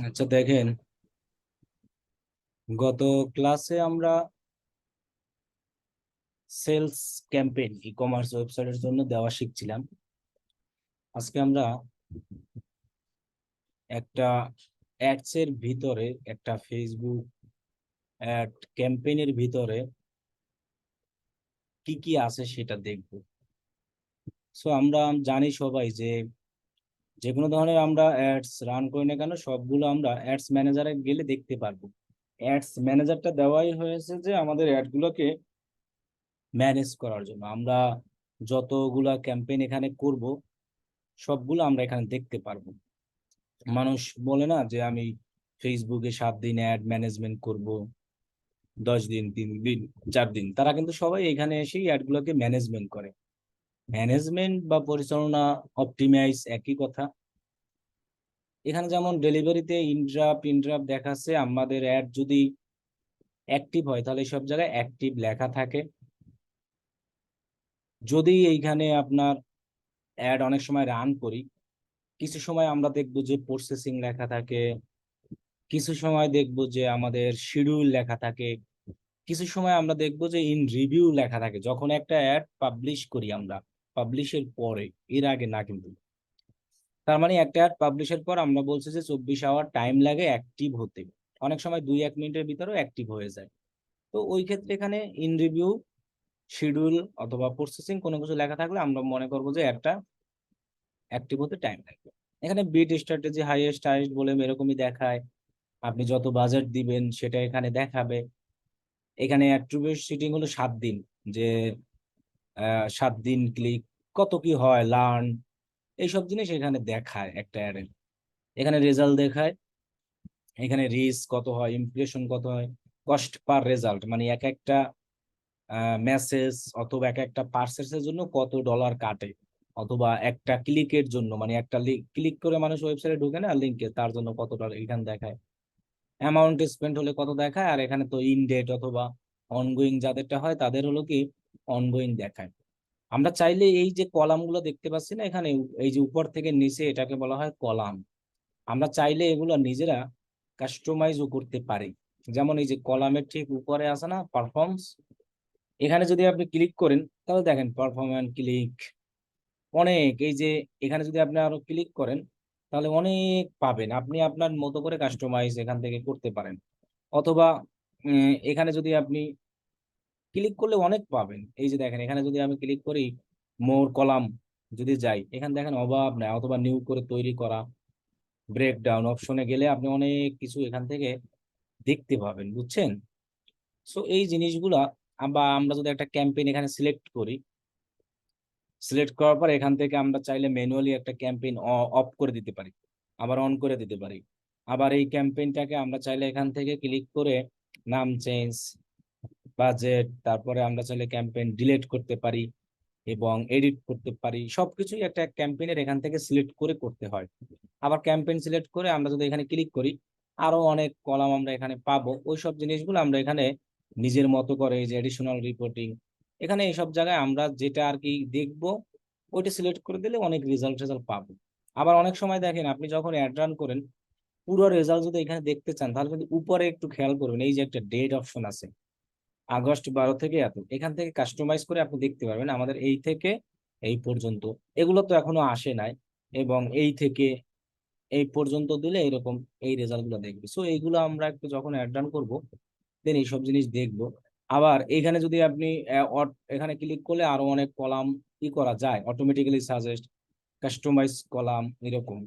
আচ্ছা দেখেন, গত ক্লাসে আমরা সেলস ক্যাম্পেইন ই কমার্স ওয়েবসাইটের জন্য দেওয়া শিখছিলাম। আজকে আমরা একটা অ্যাডস এর ভিতরে, একটা ফেসবুক অ্যাড ক্যাম্পেইনের ভিতরে কি কি আছে সেটা দেখব। সো আমরা জানি সবাই যে যে কোনো ধরনের আমরা অ্যাডস রান করি না কেন, সবগুলো আমরা অ্যাডস ম্যানেজারে গেলে দেখতে পারবো। অ্যাডস ম্যানেজারটা দেওয়াই হয়েছে যে আমাদের অ্যাডগুলোকে ম্যানেজ করার জন্য। আমরা যতগুলা ক্যাম্পেইন এখানে করব সবগুলো আমরা এখানে দেখতে পারবো। মানুষ বলে না যে আমি ফেসবুকে 7 দিন অ্যাড ম্যানেজমেন্ট করব, 10 দিন, 3 দিন, 4 দিন, তারা কিন্তু সবাই এখানে এসেই অ্যাড গুলোকে ম্যানেজমেন্ট করে। ম্যানেজমেন্ট বা পরিচালনা, অপটিমাইজ একই কথা। এখানে যেমন ডেলিভারিতে ইনড্রাফট দেখাচ্ছে, আমাদের অ্যাড যদি অ্যাক্টিভ হয় তাহলে সব জায়গায় অ্যাক্টিভ লেখা থাকে। যদি এইখানে আপনার অ্যাড অনেক সময় রান করি, কিছু সময় আমরা দেখবো যে প্রসেসিং লেখা থাকে, কিছু সময় দেখবো যে আমাদের শিডিউল লেখা থাকে, কিছু সময় আমরা দেখবো যে ইন রিভিউ লেখা থাকে। যখন একটা অ্যাড পাবলিশ করি আমরা, পাবলিশের পরে, এর আগে না কিন্তু। তার মানে একটা অ্যাড পাবলিশের পর আমরা বলছি যে 24 আওয়ার টাইম লাগে অ্যাক্টিভ হতে। অনেক সময় 2-1 মিনিটের ভিতরেও অ্যাক্টিভ হয়ে যায়। তো ওই ক্ষেত্রে এখানে ইন রিভিউ, শিডিউল অথবা প্রসেসিং কোনো কিছু লেখা থাকলে আমরা মনে করবো যে অ্যাডটা অ্যাক্টিভ হতে টাইম লাগবে। এখানে বিট স্ট্র্যাটেজি হাইয়েস্ট বলে এরকমই দেখায়। আপনি যত বাজেট দিবেন সেটা এখানে দেখাবে। এখানে অ্যাট্রিবিউট সিটিং হলো 7 দিন, যে 7 দিন ক্লিক কত কি হয়, লার্ন, এইসব জিনিস এখানে দেখায় একটা অ্যাডে। এখানে রেজাল্ট দেখায়, এখানে রিচ কত হয়, ইমপ্রেশন কত হয়, কস্ট পার রেজাল্ট, মানে এক একটা মেসেজ অথবা এক একটা পার্সেসের জন্য কত ডলার কাটে, অথবা একটা ক্লিকের জন্য, মানে একটা ক্লিক করে মানুষ ওয়েবসাইটে ঢুকে না লিঙ্কে, তার জন্য কত ডলার এখানে দেখায়। অ্যামাউন্ট স্পেন্ড হলে কত দেখায়, আর এখানে তো ইন ডেট অথবা অনগোয়িং যাদেরটা হয় তাদের হলো কি অনগোয়িং দেখায়। আমরা চাইলে এই যে কলাম গুলো দেখতে পাচ্ছি না এখানে, এই যে উপর থেকে নিচে, এটাকে বলা হয় কলাম। আমরা চাইলে এগুলো নিজেরা কাস্টমাইজও করতে পারি। যেমন এই যে কলামের ঠিক উপরে আছে না পারফর্মস, এখানে যদি আপনি ক্লিক করেন তাহলে দেখেন পারফরম্যান্স ক্লিক অনেক। এই যে এখানে যদি আপনি আরো ক্লিক করেন তাহলে অনেক পাবেন, আপনি আপনার মতো করে কাস্টমাইজ এখান থেকে করতে পারেন। অথবা এখানে যদি আপনি ক্লিক করলে অনেক পাবেন। এই যে দেখেন এখানে যদি আমি ক্লিক করি, মোর কলাম যদি যাই, এখানে দেখেন অভাব নাই। অথবা নিউ করে তৈরি করা, ব্রেকডাউন অপশনে গেলে আপনি অনেক কিছু এখান থেকে দেখতে পাবেন, বুঝছেন? সো এই জিনিসগুলা, বা আমরা যদি একটা ক্যাম্পেইন এখানে সিলেক্ট করি, সিলেক্ট করার পর এখান থেকে আমরা চাইলে ম্যানুয়ালি একটা ক্যাম্পেইন অফ করে দিতে পারি, আবার অন করে দিতে পারি। আবার এই ক্যাম্পেইনটাকে আমরা চাইলে এখান থেকে ক্লিক করে নাম চেঞ্জ, বাজেট, তারপরে আমরা চাইলে ক্যাম্পেইন ডিলিট করতে পারি এবং এডিট করতে পারি। সবকিছুই একটা ক্যাম্পেইনের এখান থেকে সিলেক্ট করে করতে হয়। আবার ক্যাম্পেইন সিলেক্ট করে আমরা যদি এখানে ক্লিক করি, আরো অনেক কলাম আমরা এখানে পাবো। ওই সব জিনিসগুলো আমরা এখানে নিজের মতো করে, এই যে এডিশনাল রিপোর্টিং, এখানে এইসব জায়গায় আমরা যেটা আর কি দেখবো ওইটা সিলেক্ট করে দিলে অনেক রেজাল্ট পাবো। আবার অনেক সময় দেখেন আপনি যখন অ্যাড রান করেন, পুরো রেজাল্ট যদি এখানে দেখতে চান তাহলে কিন্তু উপরে একটু খেয়াল করবেন, এই যে একটা ডেট অপশন আছে, আগস্ট 12 থেকে এত, এখান থেকে কাস্টমাইজ করে আপনি দেখতে পারবেন আমাদের এই থেকে এই পর্যন্ত। এগুলো তো এখনো আসে নাই, এবং এই থেকে এই পর্যন্ত দিলে এরকম এই রেজাল্ট গুলো দেখবে। সো এইগুলো আমরা একটু যখন অ্যাড রান করবো দেন এইসব জিনিস দেখবো। আবার এখানে যদি আপনি এখানে ক্লিক করলে আরো অনেক কলাম ই করা যায়, অটোমেটিক্যালি সাজেস্ট, কাস্টমাইজ কলাম, এরকম।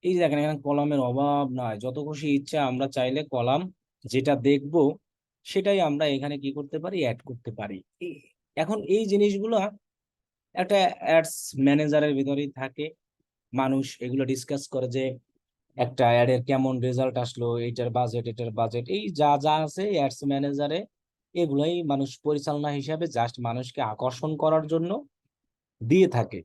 এই যে দেখেন এখানে কলামের অভাব নাই, যত খুশি ইচ্ছা আমরা চাইলে কলাম যেটা দেখবো সেটাই আমরা এখানে কি করতে পারি, অ্যাড করতে পারি। এখন এই জিনিসগুলো একটা অ্যাডস ম্যানেজারের ভিতরেই থাকে। মানুষ এগুলো ডিসকাস করে যে একটা অ্যাডের কেমন রেজাল্ট আসলো, এটার বাজেট, এটার বাজেট, এই যা যা আছে অ্যাডস ম্যানেজারে, এগুলোই মানুষ পরিচালনা হিসাবে জাস্ট মানুষকে আকর্ষণ করার জন্য দিয়ে থাকে।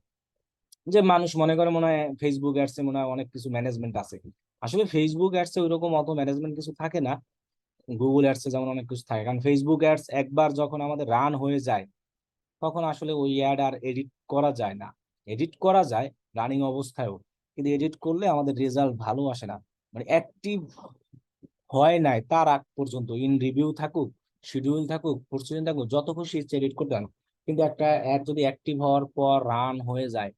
যে মানুষ মনে করে মনে হয় ফেসবুক অ্যাডসে মনে হয় অনেক কিছু ম্যানেজমেন্ট আছে। আসলে ফেসবুক অ্যাডসে ওইরকম অত ম্যানেজমেন্ট কিছু থাকে না। গুগল অ্যাডসে যেমন অনেক কিছু থাকে, কারণ ফেসবুক অ্যাডস একবার যখন আমাদের রান হয়ে যায় তখন আসলে ওই অ্যাড আর এডিট করা যায় না। এডিট করা যায় রানিং অবস্থায়ও, কিন্তু এডিট করলে আমাদের রেজাল্ট ভালো আসে না। মানে অ্যাক্টিভ হয় নাই তার আগ পর্যন্ত ইন রিভিউ থাকুক, শিডিউল থাকুক, প্রসিডিং থাকুক, যত খুশি ইচ্ছে এডিট করতে পারেন। কিন্তু একটা অ্যাড যদি অ্যাক্টিভ হওয়ার পর রান হয়ে যায়,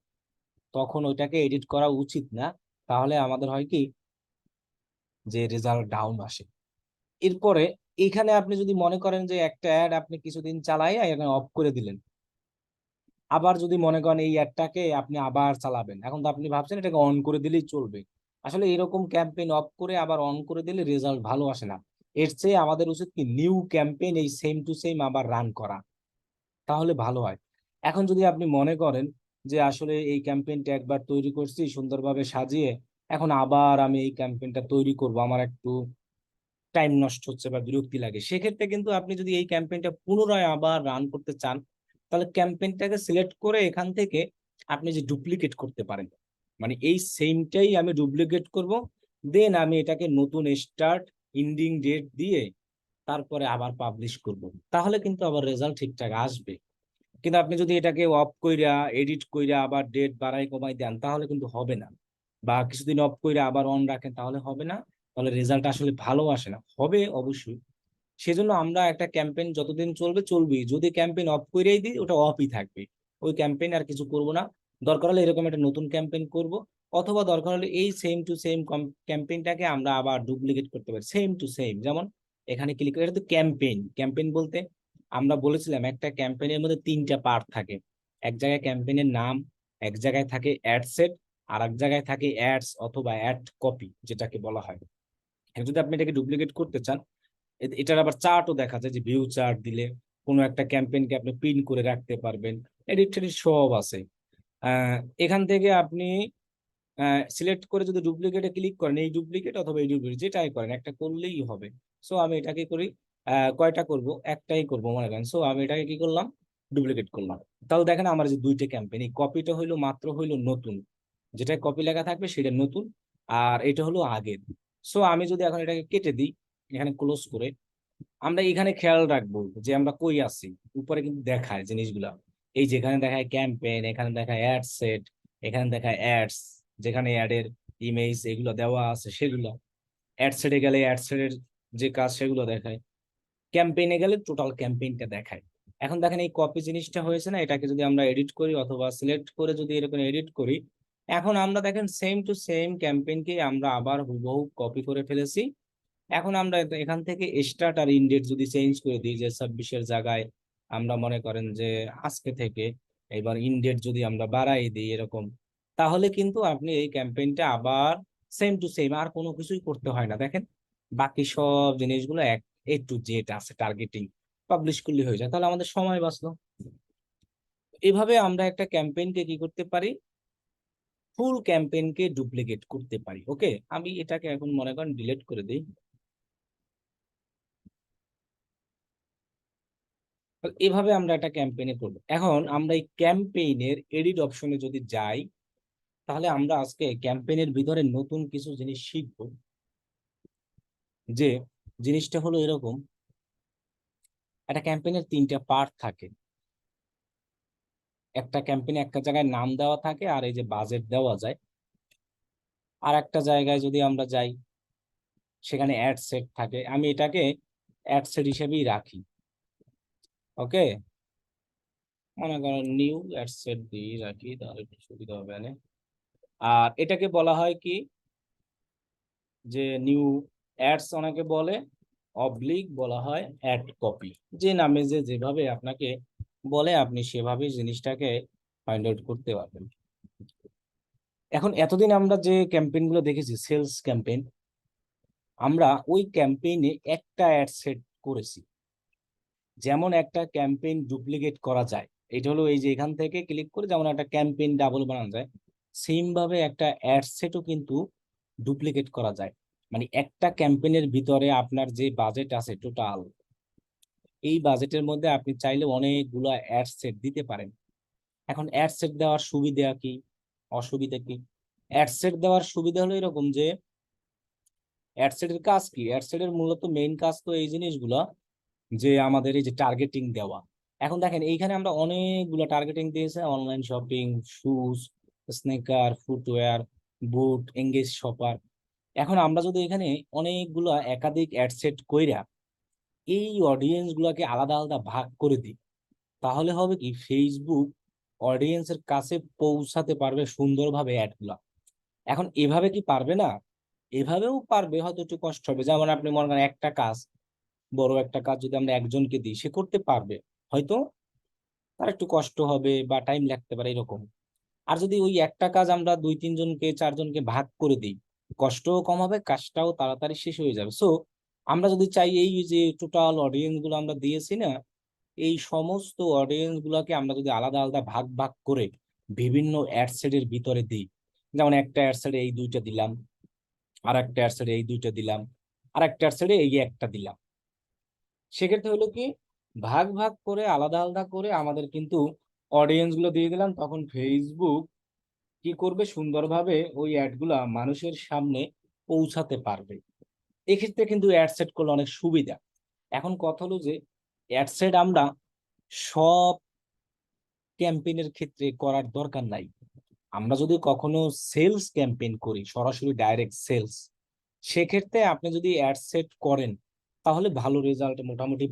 তখন ওইটাকে এডিট করা উচিত না। তাহলে আমাদের হয় কি, যে রেজাল্ট ডাউন আসে। এরপরে এখানে আপনি যদি মনে করেন যে একটা অ্যাড আপনি কিছুদিন চালাই এখানে অফ করে দিলেন, আবার যদি মনে করেন এই অ্যাডটাকে আপনি আবার চালাবেন, এখন তো আপনি ভাবছেন এটাকে অন করে দিলেই চলবে। আসলে এরকম ক্যাম্পেইন অফ করে আবার অন করে দিলে রেজাল্ট ভালো আসে না। এর চেয়ে আমাদের উচিত কি, নিউ ক্যাম্পেইন এই সেম টু সেম আবার রান করা, তাহলে ভালো হয়। এখন যদি আপনি মনে করেন যে আসলে এই ক্যাম্পেইনটা একবার তৈরি করছি সুন্দরভাবে সাজিয়ে, এখন আবার আমি এই ক্যাম্পেইনটা তৈরি করব, আমার একটু টাইম নষ্ট হচ্ছে বা বিরক্তি লাগে, সেক্ষেত্রে কিন্তু আপনি যদি এই ক্যাম্পেইনটা পুনরায় আবার রান করতে চান, তাহলে ক্যাম্পেইনটাকে সিলেক্ট করে এখান থেকে আপনি যে ডুপ্লিকেট করতে পারেন, মানে এই সেমটাই আমি ডুপ্লিকেট করব, দেন আমি এটাকে নতুন স্টার্ট এন্ডিং ডেট দিয়ে তারপরে আবার পাবলিশ করব, তাহলে কিন্তু আবার রেজাল্ট ঠিকঠাক আসবে। কিন্তু আপনি যদি এটাকে অফ কইরা এডিট কইরা আবার ডেট বাড়াই কমাই দেন, তাহলে কিন্তু হবে না। বা কিছুদিন অফ কইরা আবার অন রাখেন, তাহলে হবে না। তাহলে রেজাল্ট আসলে ভালো আসে না, হবে অবশ্যই। সেজন্য আমরা একটা ক্যাম্পেইন যতদিন চলবে চলবেই, যদি ক্যাম্পেইন অফ কইরাই দিই ওটা অফই থাকবে, ওই ক্যাম্পেইন আর কিছু করব না। দরকার হলে এরকম একটা নতুন ক্যাম্পেইন করব, অথবা দরকার হলে এই সেম টু সেম ক্যাম্পেইনটাকে আমরা আবার ডুপ্লিকেট করতে পারি সেম টু সেম। যেমন এখানে ক্লিক করে, এটা তো ক্যাম্পেইন। ক্যাম্পেইন বলতে আমরা বলেছিলাম একটা ক্যাম্পেইনের মধ্যে তিনটা পার্ট থাকে। এক জায়গায় ক্যাম্পেইনের নাম, এক জায়গায় থাকে অ্যাড সেট, আর এক জায়গায় থাকে অ্যাডস অথবা অ্যাড কপি যেটাকে বলা হয়। এখন যদি আপনি এটাকে ডুপ্লিকেট করতে চান, এটার আবার চার্টও দেখা যায়, যে ভিউ চার্ট দিলে কোনো একটা ক্যাম্পেইনকে আপনি পিন করে রাখতে পারবেন, এডিট টেডিট সব আছে। আহ, এখান থেকে আপনি সিলেক্ট করে যদি ডুপ্লিকেটে ক্লিক করেন, এই ডুপ্লিকেট অথবা এই ডুপ্লিকেট যেটাই করেন একটা করলেই হবে। সো আমি এটাকে করি, কয়টা করব, একটাই করব মনে করেন। সো আমি এটাকে কি করলাম, ডুপ্লিকেট করলাম। তাহলে দেখেন আমার যে দুইটা ক্যাম্পেইন, এই কপিটা হইলো মাত্র হইলো নতুন, যেটা কপি লেখা থাকবে সেটা নতুন, আর এটা হলো আগের। সো আমি যদি এখন এটাকে কেটে দিই, এখানে ক্লোজ করে, আমরা এখানে খেয়াল রাখবো যে আমরা কই আছি। উপরে কিন্তু দেখায় জিনিসগুলা, এই যেখানে দেখায় ক্যাম্পেইন, এখানে দেখায় অ্যাড সেট, এখানে দেখায় অ্যাডস, যেখানে অ্যাডের ইমেজ এগুলো দেওয়া আছে সেগুলো। অ্যাড সেটে গেলে অ্যাড সেটের যে কাজ সেগুলো দেখায়, ক্যাম্পেইনে গেলে টোটাল ক্যাম্পেইনটা দেখায়। এখন দেখেন এই কপি জিনিসটা হয়েছে না, এটাকে যদি আমরা এডিট করি অথবা সিলেক্ট করে যদি এরকম এডিট করি, এখন আমরা দেখেন সেম টু সেম ক্যাম্পেইনকে আমরা আবার হুবহু কপি করে ফেলেছি। এখন আমরা এখান থেকে স্টার্ট আর ইন্ডেট যদি চেঞ্জ করে দিই, যে 26-এর জায়গায় আমরা মনে করেন যে আজকে থেকে, এবার ইন্ডেট যদি আমরা বাড়াই দিই এরকম, তাহলে কিন্তু আপনি এই ক্যাম্পেইনটা আবার সেম টু সেম, আর কোনো কিছুই করতে হয় না। দেখেন বাকি সব জিনিসগুলো এক এ টু জেড আছে, টার্গেটিং পাবলিশ করলে হয়ে যায়, তাহলে আমাদের সময় বাঁচলো। এভাবে আমরা একটা ক্যাম্পেইনকে কি করতে পারি, ফুল ক্যাম্পেইনকে ডুপ্লিকেট করতে পারি। ওকে, আমি এটাকে এখন মনে করেন ডিলিট করে দিই। তাহলে এভাবে আমরা একটা ক্যাম্পেইনে করব। এখন আমরা এই ক্যাম্পেইনের এডিট অপশনে যদি যাই, তাহলে আমরা আজকে ক্যাম্পেইনের ভিতরে নতুন কিছু জিনিস শিখবো। যে জিনিসটা হলো এরকম, একটা ক্যাম্পেইনের তিনটা পার্ট থাকে। একটা ক্যাম্পেইনে একটা জায়গায় নাম দেওয়া থাকে, আর এই যে বাজেট দেওয়া যায়। আর একটা জায়গায় যদি আমরা যাই, সেখানে অ্যাড সেট থাকে, আমি এটাকে অ্যাড সেট হিসেবেই রাখি। ওকে, মনে করেন নিউ অ্যাড সেট দিয়ে রাখি, তাহলে একটু সুবিধা হবে। আর এটাকে বলা হয় কি, যে নিউ অ্যাডস অনেকে বলে, অবলিক বলা হয় অ্যাড কপি। যে নামে যে যেভাবে আপনাকে বলে আপনি সেভাবে জিনিসটাকে ফাইন্ড আউট করতে পারবেন। এখন এতদিন আমরা যে ক্যাম্পেইন গুলো দেখেছি সেলস ক্যাম্পেইন, আমরা ওই ক্যাম্পেইনে একটা অ্যাড সেট করেছি। যেমন একটা ক্যাম্পেইন ডুপ্লিকেট করা যায়, এটা হলো এই যে এখান থেকে ক্লিক করে যেমন একটা ক্যাম্পেইন ডাবল বানানো যায়, সেম ভাবে একটা অ্যাড সেটও কিন্তু ডুপ্লিকেট করা যায়। মানে একটা ক্যাম্পেইনের ভিতরে আপনার যে বাজেট আছে টোটাল, এই বাজেটের মধ্যে আপনি চাইলে অনেকগুলো অ্যাড সেট দিতে পারেন। এখন অ্যাড সেট দেওয়ার সুবিধা কি, অসুবিধা কি? অ্যাড সেট দেওয়ার সুবিধা হলো এরকম যে, অ্যাড সেটের কাজ কি, অ্যাড সেটের মূলত মেইন কাজ তো এই জিনিসগুলো, যে আমাদের এই যে টার্গেটিং দেওয়া। এখন দেখেন এইখানে আমরা অনেকগুলো টার্গেটিং দিয়েছে, online shopping, shoes, sneaker, footwear, boot, engage shopper. এখন আমরা যদি এখানে অনেকগুলো একাধিক অ্যাড সেট কইরা এই অডিয়েন্স গুলাকে আলাদা আলাদা ভাগ করে দিই, তাহলে হবে কি ফেসবুক অডিয়েন্সের কাছে পৌঁছাতে পারবে সুন্দরভাবে অ্যাড গুলা। এখন এভাবে কি পারবে না? এভাবেও পারবে, হয়তো একটু কষ্ট হবে। যেমন আপনি মনে করেন একটা কাজ, বড় একটা কাজ যদি আমরা একজনকে দিই, সে করতে পারবে, হয়তো তার একটু কষ্ট হবে বা টাইম লাগতে পারে এরকম। আর যদি ওই একটা কাজ আমরা 2-3 জনকে 4 জনকে ভাগ করে দিই, কষ্টও কম হবে, কাজটাও তাড়াতাড়ি শেষ হয়ে যাবে। সো আমরা যদি চাই এই যে টোটাল অডিয়েন্স গুলো আমরা দিয়েছি না, এই সমস্ত অডিয়েন্স গুলাকে আমরা যদি আলাদা আলাদা ভাগ ভাগ করে বিভিন্ন অ্যাডসেটের ভিতরে দিই, যেমন একটা অ্যাডসেটে এই দুইটা দিলাম, আর একটা অ্যাডসেটে এই দুইটা দিলাম, আর একটা অ্যাডসেটে এই একটা দিলাম, সেক্ষেত্রে হলো কি ভাগ ভাগ করে আলাদা আলাদা করে আমাদের কিন্তু অডিয়েন্স গুলো দিয়ে দিলাম, তখন ফেসবুক কি করবে সুন্দরভাবে ওই অ্যাড গুলা মানুষের সামনে পৌঁছাতে পারবে। এক্ষেত্রে কিন্তু অ্যাড সেট করলে অনেক সুবিধা। এখন কথা হলো যে অ্যাড সেট আমরা সব ক্যাম্পেইনের ক্ষেত্রে করার দরকার নাই। আমরা যদি কখনো সেলস ক্যাম্পেইন করি, সরাসরি ডাইরেক্ট সেলস, সেক্ষেত্রে আপনি যদি অ্যাড সেট করেন, তাহলে ভালো রেজাল্ট মোটামুটি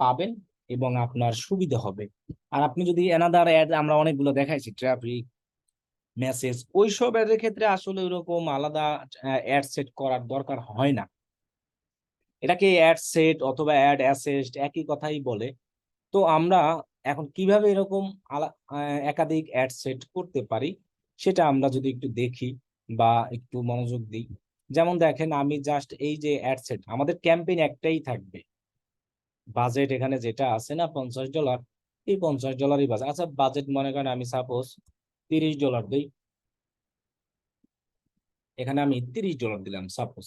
পাবেন এবং আপনার সুবিধা হবে। আর আপনি যদি এনাদার অ্যাড আমরা অনেকগুলো দেখাইছি, ট্রাফিক, মেসেজ, ওইসব অ্যাডের ক্ষেত্রে আসলে ওইরকম আলাদা অ্যাড সেট করার দরকার হয় না। এটাকে অ্যাড সেট অথবা অ্যাড অ্যাসেস্ট একই কথাই বলে। তো আমরা এখন কিভাবে এরকম একাধিক অ্যাড সেট করতে পারি, সেটা আমরা যদি একটু দেখি বা একটু মনোযোগ দিই। যেমন দেখেন, আমি জাস্ট এই যে অ্যাড সেট, আমাদের ক্যাম্পেইন একটাই থাকবে, বাজেট এখানে যেটা আছে না $50, এই $50 বাজেট। আচ্ছা বাজেট মনে করেন আমি সাপোজ $30 দিই, এখানে আমি $30 দিলাম সাপোজ।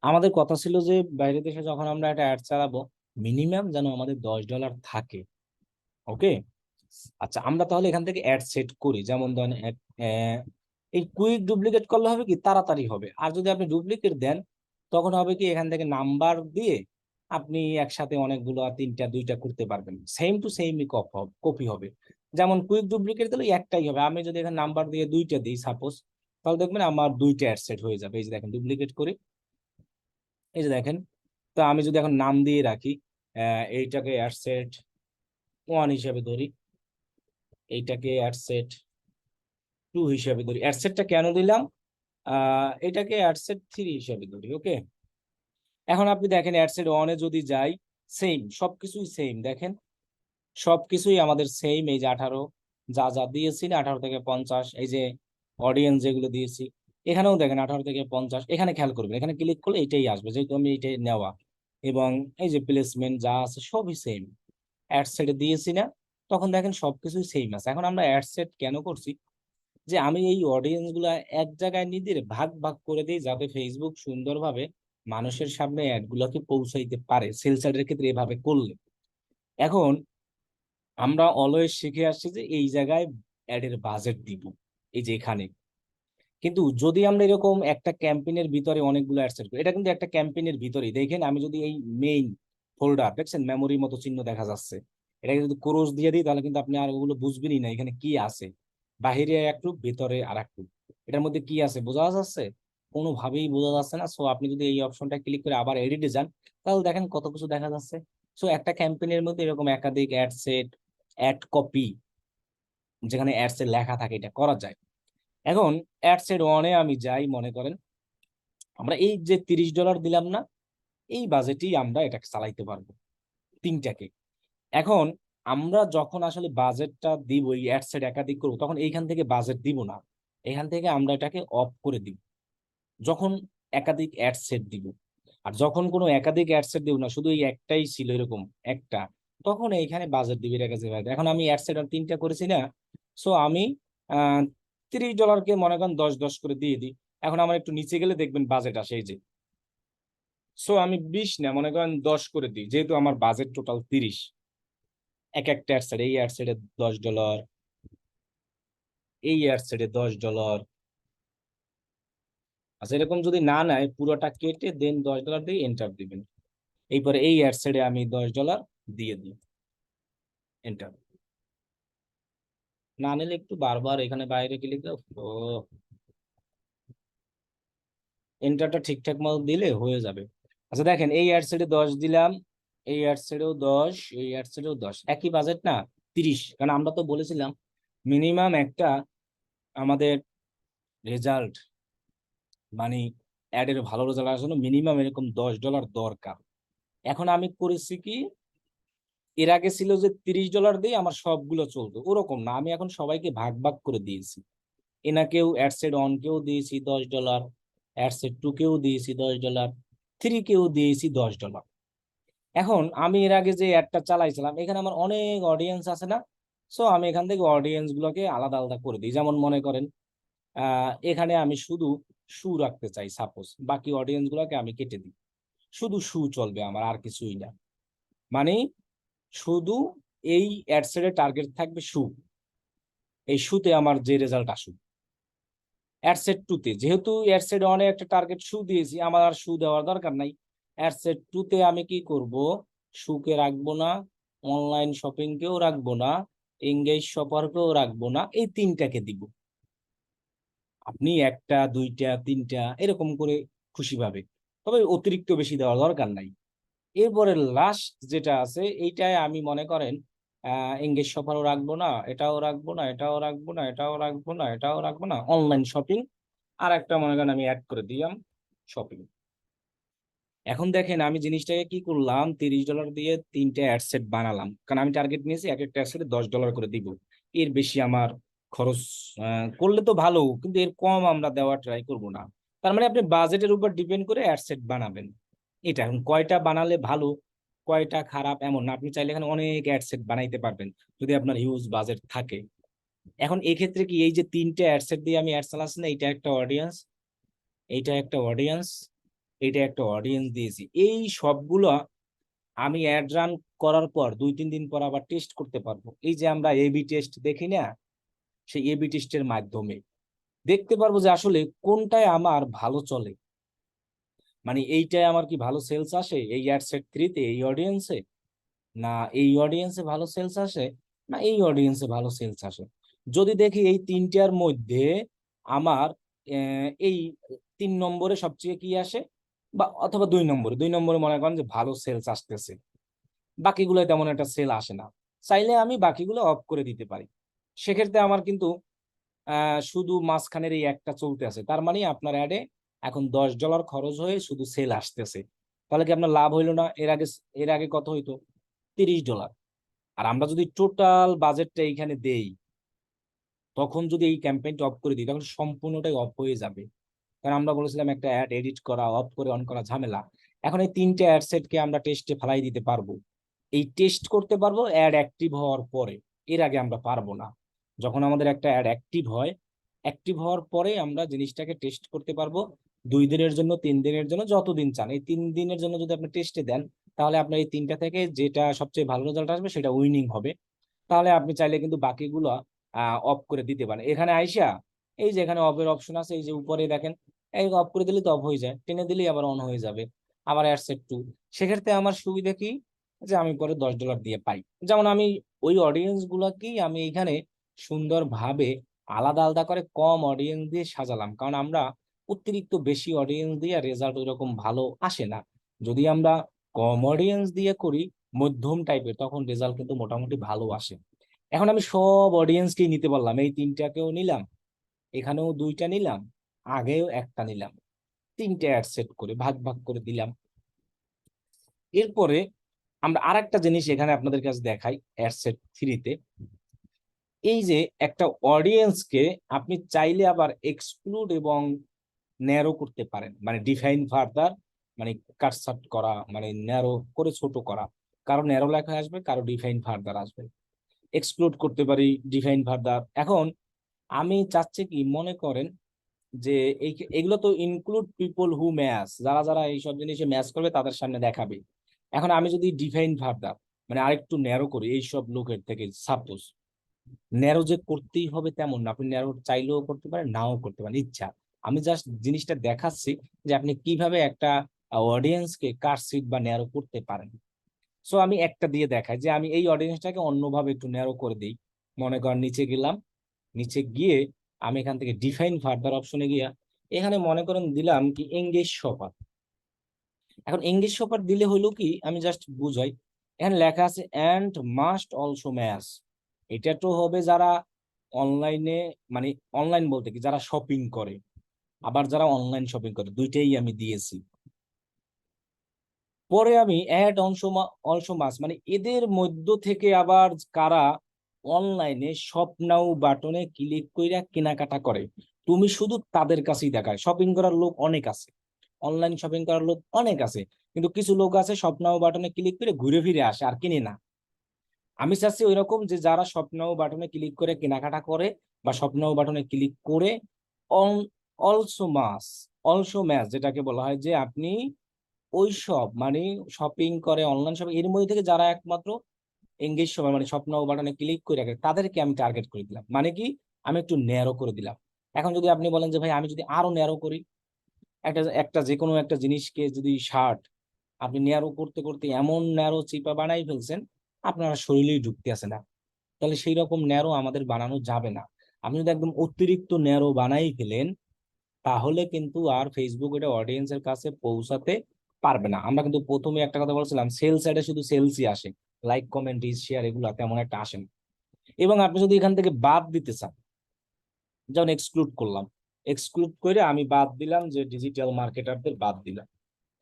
আমাদের কথা ছিল যে বাইরের দেশে যখন আমরা একটা অ্যাড চালাবো, মিনিমাম যেন আমাদের $10 থাকে। ওকে, আচ্ছা আমরা তাহলে এখান থেকে অ্যাড সেট করি। যেমন ধরেন এই কুইক ডুপ্লিকেট করলে হবে কি তাড়াতাড়ি হবে, আর যদি আপনি ডুপ্লিকেট দেন তখন হবে কি এখান থেকে নাম্বার দিয়ে আপনি একসাথে অনেকগুলো আর তিনটা দুইটা করতে পারবেন, সেম টু সেমই কপি হবে। যেমন কুইক ডুপ্লিকেট দিলে একটাই হবে, আমি যদি এখানে নাম্বার দিয়ে দুইটা দিই সাপোজ, তাহলে দেখবেন আমার দুইটা অ্যাড সেট হয়ে যাবে। এই যে দেখেন ডুপ্লিকেট করি, এই যে দেখেন। তো আমি যদি এখন নাম দিয়ে রাখি, এইটাকে অ্যাডসেট 1 হিসেবে ধরি, এইটাকে অ্যাডসেট 2 হিসেবে ধরি। অ্যাডসেটটা কেন দিলাম, এটাকে অ্যাডসেট 3 হিসেবে ধরি। ওকে, এখন আপনি দেখেন অ্যাডসেট 1 এ যদি যাই, সেম সবকিছুই সেম, দেখেন সবকিছুই আমাদের সেম। এই যে 18 যা যা দিয়েছি না, 18 থেকে 50, এই যে অডিয়েন্স যেগুলো দিয়েছি, এখানেও দেখেন 18 থেকে 50। এখানে খেয়াল করবেন, এখানে ক্লিক করলে এটাই আসবে যেহেতু আমি এটাই নেওয়া। এবং এই যে প্লেসমেন্ট যা আছে সবই সেম, অ্যাড সেটে দিয়েছি না, তখন দেখেন সবকিছুই সেম আছে। এখন আমরা অ্যাড সেট কেন করছি, যে আমি এই অডিয়েন্স গুলা এক জায়গায় নিয়ে দিয়ে ভাগ ভাগ করে দিই, যাতে ফেসবুক সুন্দরভাবে মানুষের সামনে অ্যাড গুলাকে পৌঁছাইতে পারে। সেলস অ্যাডের ক্ষেত্রে এভাবে করলে এখন আমরা অলওয়েজ শিখে আসছি যে এই জায়গায় অ্যাডের বাজেট দিব, এই যে এখানে। কিন্তু যদি আমরা এরকম একটা ক্যাম্পেইনের ভিতরে অনেকগুলো অ্যাড সেট করি, এটা কিন্তু একটা ক্যাম্পেইনের ভিতরেই দেখেন, আমি যদি এই মেইন ফোল্ডার দেখছেন মেমোরির মতো চিহ্ন দেখা যাচ্ছে, এটাকে যদি ক্রস দিয়ে দিই তাহলে কিন্তু আপনি আর ওগুলো বুঝবেনই না এখানে কি আছে। বাহিরে এক রূপ, ভেতরে আর এক রূপ, এটার মধ্যে কি আছে বোঝা যাচ্ছে? কোনোভাবেই বোঝা যাচ্ছে না। সো আপনি যদি এই অপশনটা ক্লিক করে আবার এডিটে যান, তাহলে দেখেন কত কিছু দেখা যাচ্ছে। সো একটা ক্যাম্পেইনের মধ্যে এরকম একাধিক অ্যাড সেট, অ্যাড কপি, যেখানে অ্যাডস এর লেখা থাকে, এটা করা যায়। এখন অ্যাডসেট 1 এ আমি যাই, মনে করেন আমরা এই যে $30 দিলাম না, এই বাজেটেই আমরা এটাকে চালাইতে পারবো তিনটাকে। এখন আমরা যখন আসলে বাজেটটা দিব, এই অ্যাডসেট একাধিক করবো, তখন এইখান থেকে বাজেট দিব না, এখান থেকে আমরা এটাকে অফ করে দিব যখন একাধিক অ্যাডসেট দিব। আর যখন কোনো একাধিক অ্যাডসেট দিব না, শুধু এই একটাই ছিল এরকম একটা, তখন এইখানে বাজেট দিবি। এটা কাছে এখন আমি অ্যাডসেট তিনটা করেছি না, সো আমি আহ $30কে মনে করেন 10-10 করে দিয়ে দিই। এখন আমার একটু নিচে গেলে দেখবেন বাজেট আসে, এই যে। সো আমি 20 না, মনে করেন 10 করে দিই, যেহেতু আমার বাজেট টোটাল 30। এক একটা অ্যাডসেট, এই অ্যাডসেটে $10, এই অ্যাডসেটে $10। আচ্ছা এরকম যদি না নেয়, পুরোটা কেটে দেন $10 দিয়ে এন্টার দিবেন। এরপরে এই অ্যাডসেটে আমি $10 দিয়ে দিই, এন্টার। না নিলে একটু বারবার এখানে বাইরে ক্লিক দাও। ও এন্টারটা ঠিকঠাক মতো দিলে হয়ে যাবে। আচ্ছা দেখেন, এই অ্যাড সেটে 10 দিলাম, এই অ্যাড সেটেও 10, এই অ্যাড সেটেও 10, একই বাজেট না? 30। কারণ আমরা তো বলেছিলাম মিনিমাম একটা আমাদের রেজাল্ট, মানে অ্যাডের ভালো রেজাল্ট আসার জন্য মিনিমাম এরকম $10 দরকার। এখন আমি করেছি কি, এর আগে ছিল যে $30 দিয়ে আমার সবগুলো চলতো, ওরকম না, আমি এখন সবাইকে ভাগ ভাগ করে দিয়েছি। এনাকেও অ্যাডসেট অন কেও দিয়েছি $10, অ্যাডসেট টু কেও দিয়েছি $10, থ্রি কেও দিয়েছি $10। এখন আমি এর আগে যে অ্যাডটা চালাইছিলাম, এখানে আমার অনেক অডিয়েন্স আছে না? সো আমি এখান থেকে অডিয়েন্স গুলোকে আলাদা আলাদা করে দিই। যেমন মনে করেন এখানে আমি শুধু শু রাখতে চাই সাপোজ, বাকি অডিয়েন্স গুলোকে আমি কেটে দিই, শুধু শু চলবে আমার, আর কিছুই না। মানে শুধু এই অ্যাডসেটের টার্গেট থাকবে শু, এই শুতে আমার যে রেজাল্ট আসুক। অ্যাডসেট টুতে যেহেতু অ্যাডসেট অনে একটা টার্গেট শু দিয়েছি, আমার আর শু দেওয়ার দরকার নাই। অ্যাডসেট টুতে আমি কি করব, শুকে রাখবো না, অনলাইন শপিং কেও রাখবো না, এঙ্গেজ শপারকেও রাখবো না, এই তিনটাকে দিব। আপনি একটা, দুইটা, তিনটা এরকম করে খুশি ভাবে, তবে অতিরিক্ত বেশি দেওয়ার দরকার নাই। এরপরে লাস্ট যেটা আছে এইটাই আমি মনে করেন এঙ্গেজ শপারও রাখবো না, এটাও রাখবো না, এটাও রাখবো না, এটাও রাখবো না, এটাও রাখবো না, অনলাইন শপিং আর একটা মনে করেন আমি অ্যাড করে দিলাম শপিং। এখন দেখেন আমি জিনিসটাকে কি করলাম, $30 দিয়ে তিনটে অ্যাডসেট বানালাম, কারণ আমি টার্গেট নিয়েছি এক একটা অ্যাডসেটে $10 করে দিব। এর বেশি আমার খরচ করলে তো ভালো, কিন্তু এর কম আমরা দেওয়া ট্রাই করব না। তার মানে আপনি বাজেটের উপর ডিপেন্ড করে অ্যাডসেট বানাবেন। এটা এখন কয়টা বানালে ভালো, কয়টা খারাপ এমন না, আপনি চাইলে এখানে অনেক অ্যাডসেট বানাইতে পারবেন যদি আপনার হিউজ বাজেট থাকে। এখন এই ক্ষেত্রে কি, এই যে তিনটে অ্যাডসেট দিয়ে আমি অ্যাড চালাচ্ছি না, এইটা একটা অডিয়েন্স, এইটা একটা অডিয়েন্স, এটা একটা অডিয়েন্স দিয়েছি, এই সবগুলো আমি অ্যাড রান করার পর 2-3 দিন পর আবার টেস্ট করতে পারবো। এই যে আমরা এবি টেস্ট দেখি না, সেই এবি টেস্টের মাধ্যমে দেখতে পারবো যে আসলে কোনটায় আমার ভালো চলে, মানে এইটায় আমার কি ভালো সেলস আসে এই অ্যাড সেট থ্রিতে, এই অডিয়েন্সে, না এই অডিয়েন্সে ভালো সেলস আসে, না এই অডিয়েন্সে ভালো সেলস আসে। যদি দেখি এই তিনটার মধ্যে আমার এই 3 নম্বরে সবচেয়ে কি আসে, বা অথবা 2 নম্বরে, 2 নম্বরে মনে করেন যে ভালো সেলস আসতেছে, বাকিগুলো তেমন একটা সেল আসে না, চাইলে আমি বাকিগুলো অফ করে দিতে পারি। সেক্ষেত্রে আমার কিন্তু শুধু মাঝখানের এই একটা চলতে আছে, তার মানে আপনার অ্যাডে এখন $10 খরচ হয়ে শুধু সেল আসতেছে। তাহলে কি আপনার লাভ হইলো না? এর আগে কত হইতো? $30। আর আমরা যদি টোটাল বাজেটটা এইখানে দেই, তখন যদি এই ক্যাম্পেইনটা অফ করে দিই, তখন সম্পূর্ণটাই অফ হয়ে যাবে। কারণ আমরা বলেছিলাম একটা অ্যাড এডিট করা, অফ করে অন করা ঝামেলা। এখন এই তিনটে অ্যাড সেটকে আমরা টেস্টে ফেলাই দিতে পারবো। এই টেস্ট করতে পারবো অ্যাড অ্যাক্টিভ হওয়ার পরে, এর আগে আমরা পারবো না। যখন আমাদের একটা অ্যাড অ্যাক্টিভ হয়, অ্যাক্টিভ হওয়ার পরে আমরা জিনিসটাকে টেস্ট করতে পারবো 2 দিনের জন্য, 3 দিনের জন্য, যতদিন চান। এই 3 দিনের জন্য যদি আপনি টেস্টে দেন, তাহলে আপনার এই তিনটা থেকে যেটা সবচেয়ে ভালো রেজাল্ট আসবে সেটা উইনিং হবে। তাহলে আপনি চাইলে কিন্তু বাকিগুলো অফ করে দিতে পারেন। এখানে আইসা এই যে এখানে অফের অপশন আছে, এই যে উপরে দেখেন, এই অফ করে দিলে তো অফ হয়ে যায়, টেনে দিলেই আবার অন হয়ে যাবে। আবার অ্যাডসেট টু, সেক্ষেত্রে আমার সুবিধা কি, যে আমি পরে $10 দিয়ে পাই। যেমন আমি ওই অডিয়েন্স গুলাকেই আমি এখানে সুন্দরভাবে আলাদা আলাদা করে কম অডিয়েন্স দিয়ে সাজালাম, কারণ আমরা অতিরিক্ত বেশি অডিয়েন্স দিয়ে রেজাল্ট ওইরকম ভালো আসে না। যদি আমরা কম অডিয়েন্স দিয়ে করি, মধ্যম টাইপের, তখন রেজাল্ট কিন্তু মোটামুটি ভালো আসে। এখন আমি সব অডিয়েন্সকেই নিতে পারলাম, এই তিনটাকেও নিলাম, এখানেও দুইটা নিলাম, আগেও একটা নিলাম, তিনটে অ্যাড সেট করে ভাগ ভাগ করে দিলাম। এরপরে আমরা আরেকটা জিনিস এখানে আপনাদের কাছে দেখাই অ্যাড সেট থ্রিতে, এই যে একটা অডিয়েন্সকে আপনি চাইলে আবার এক্সক্লুড এবং ন্যারো করতে পারেন, মানে ডিফাইন ফার্দার, মানে কাটছাট করা, মানে ন্যারো করে ছোট করা। কারো ন্যারো লেখা আসবে, কারো ডিফাইন ফার্দার আসবে, এক্সক্লুড করতে পারি, ডিফাইন ফার্দার। এখন আমি চাচ্ছি কি, মনে করেন যে এগুলো তো ইনক্লুড পিপল হু ম্যাচ, যারা যারা এইসব জিনিসে ম্যাচ করবে তাদের সামনে দেখাবে। এখন আমি যদি ডিফাইন ফার্দার মানে আরেকটু ন্যারো করি এইসব লোকের থেকে, সাপোজ ন্যারো যে করতেই হবে তেমন না, আপনি ন্যারো চাইলেও করতে পারেন, নাও করতে পারেন, ইচ্ছা। আমি জাস্ট জিনিসটা দেখাচ্ছি যে আপনি কিভাবে একটা অডিয়েন্সকে কাটছিট বা ন্যারো করতে পারেন। সো আমি একটা দিয়ে দেখাই যে আমি এই অডিয়েন্সটাকে অন্যভাবে একটু ন্যারো করে দিই। মনে করেন নিচে গেলাম, নিচে গিয়ে আমি এখান থেকে ডিফাইন ফার্দার অপশনে গিয়া এখানে মনে করেন দিলাম কি এঙ্গেজ শপার। এখন এঙ্গেজ শপার দিলে হইলো কি, আমি জাস্ট বুঝাই, এখানে লেখা আছে অ্যান্ড মাস্ট অলসো ম্যাচ। এটা তো হবে যারা অনলাইনে, মানে অনলাইন বলতে কি যারা শপিং করে, আবার যারা অনলাইন শপিং করে, দুইটাই আমি দিয়েছি। পরে আমি অ্যাড অলসো মাস, মানে এদের মধ্য থেকে আবার কারা অনলাইনে শপ নাও বাটনে ক্লিক কইরা কেনাকাটা করে, তুমি শুধু তাদের কাছেই দেখায়। শপিং করার লোক অনেক আছে, অনলাইন শপিং করার লোক অনেক আছে, কিন্তু কিছু লোক আছে শপ নাও বাটনে ক্লিক করে ঘুরে ফিরে আসে আর কিনে না। আমি চাচ্ছি ওই রকম যে যারা শপ নাও বাটনে ক্লিক করে কেনাকাটা করে, বা শপ নাও বাটনে ক্লিক করে অলসো মাস অলসো ম্যাচ, যেটাকে বলা হয় যে আপনি ওই সব মানে শপিং করে অনলাইন শপিং এর মধ্যে থেকে যারা একমাত্র এঙ্গেজ সময় মানে স্বপ্ন বাটনে ক্লিক করে রাখে তাদেরকে আমি টার্গেট করে দিলাম, মানে কি আমি একটু ন্যারো করে দিলাম। এখন যদি আপনি বলেন যে ভাই আমি যদি আরো ন্যারো করি, একটা একটা যে কোনো একটা জিনিসকে যদি শার্ট আপনি ন্যারো করতে করতে এমন ন্যারো চিপা বানাই ফেলছেন আপনার শরীরেই ঢুকতে আসে না, তাহলে সেই রকম ন্যারো আমাদের বানানো যাবে না। আপনি যদি একদম অতিরিক্ত ন্যারো বানাই ফেলেন তাহলে কিন্তু আর ফেসবুক এটা অডিয়েন্সের কাছে পৌঁছাতে পারবে না। আমরা কিন্তু প্রথমে একটা কথা বলছিলাম, সেলস অ্যাডে শুধু সেলসই আসে, লাইক কমেন্ট রিচ শেয়ার এগুলো তেমন একটা আসে না। এবং আপনি যদি এখান থেকে বাদ দিতে চান, যেমন এক্সক্লুড করলাম, এক্সক্লুড করে আমি বাদ দিলাম যে ডিজিটাল মার্কেটারদের বাদ দিলাম,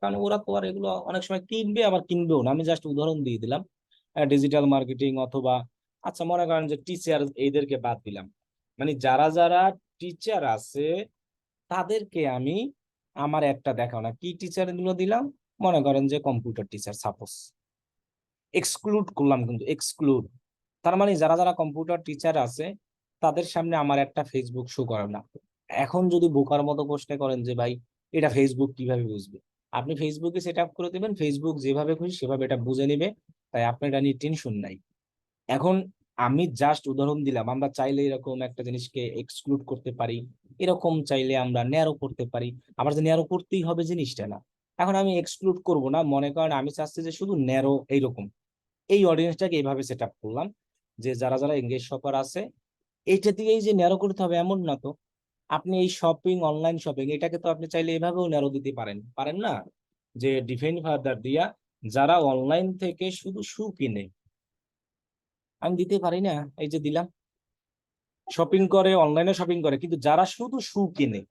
কারণ ওরা তো আর এগুলো অনেক সময় কিনবে আবার কিনবেও না। আমি জাস্ট উদাহরণ দিয়ে দিলাম ডিজিটাল মার্কেটিং অথবা আচ্ছা মনে করেন যে টিচার, এইদেরকে বাদ দিলাম। মানে যারা যারা টিচার আছে তাদেরকে আমি আমার একটা দেখাও না, কি টিচার গুলো দিলাম, মনে করেন যে কম্পিউটার টিচার সাপোজ, এক্সক্লুড করলাম কিন্তু এক্সক্লুড। তার মানে যারা যারা কম্পিউটার টিচার আছে তাদের সামনে আমার একটা ফেসবুক শো করে না। এখন যদি বোকার মতো প্রশ্ন করেন যে ভাই এটা ফেসবুক কিভাবে বুঝবে, আপনি ফেসবুকে সেট আপ করে দেবেন, ফেসবুক যেভাবে খুশি সেভাবে এটা বুঝে নেবে, তাই আপনার এটা নিয়ে টেনশন নাই। এখন আমি জাস্ট উদাহরণ দিলাম, আমরা চাইলে এরকম একটা জিনিসকে এক্সক্লুড করতে পারি, এরকম চাইলে আমরা ন্যারো করতে পারি, আবার যে ন্যারো করতেই হবে জিনিসটা না। এখন আমি এক্সক্লুড করব না, মনে করেন আমি চাচ্ছি যে শুধু ন্যারো এইরকম, এই অডিয়েন্সটাকে এইভাবে সেট আপ করলাম যে যারা যারা এঙ্গেজ শপার আছে এইটা দিয়েই যে ন্যারো করতে হবে এমন না তো। আপনি এই শপিং অনলাইন শপিং এটাকে তো আপনি চাইলে এভাবেও ন্যারো দিতে পারেন, পারেন না? যে ডিফাইন ফার্দার দিয়া যারা অনলাইন থেকে শুধু শু কিনে, আমি দিতে পারি না? এই যে দিলাম, শপিং করে অনলাইনে শপিং করে কিন্তু যারা শুধু শু কিনে,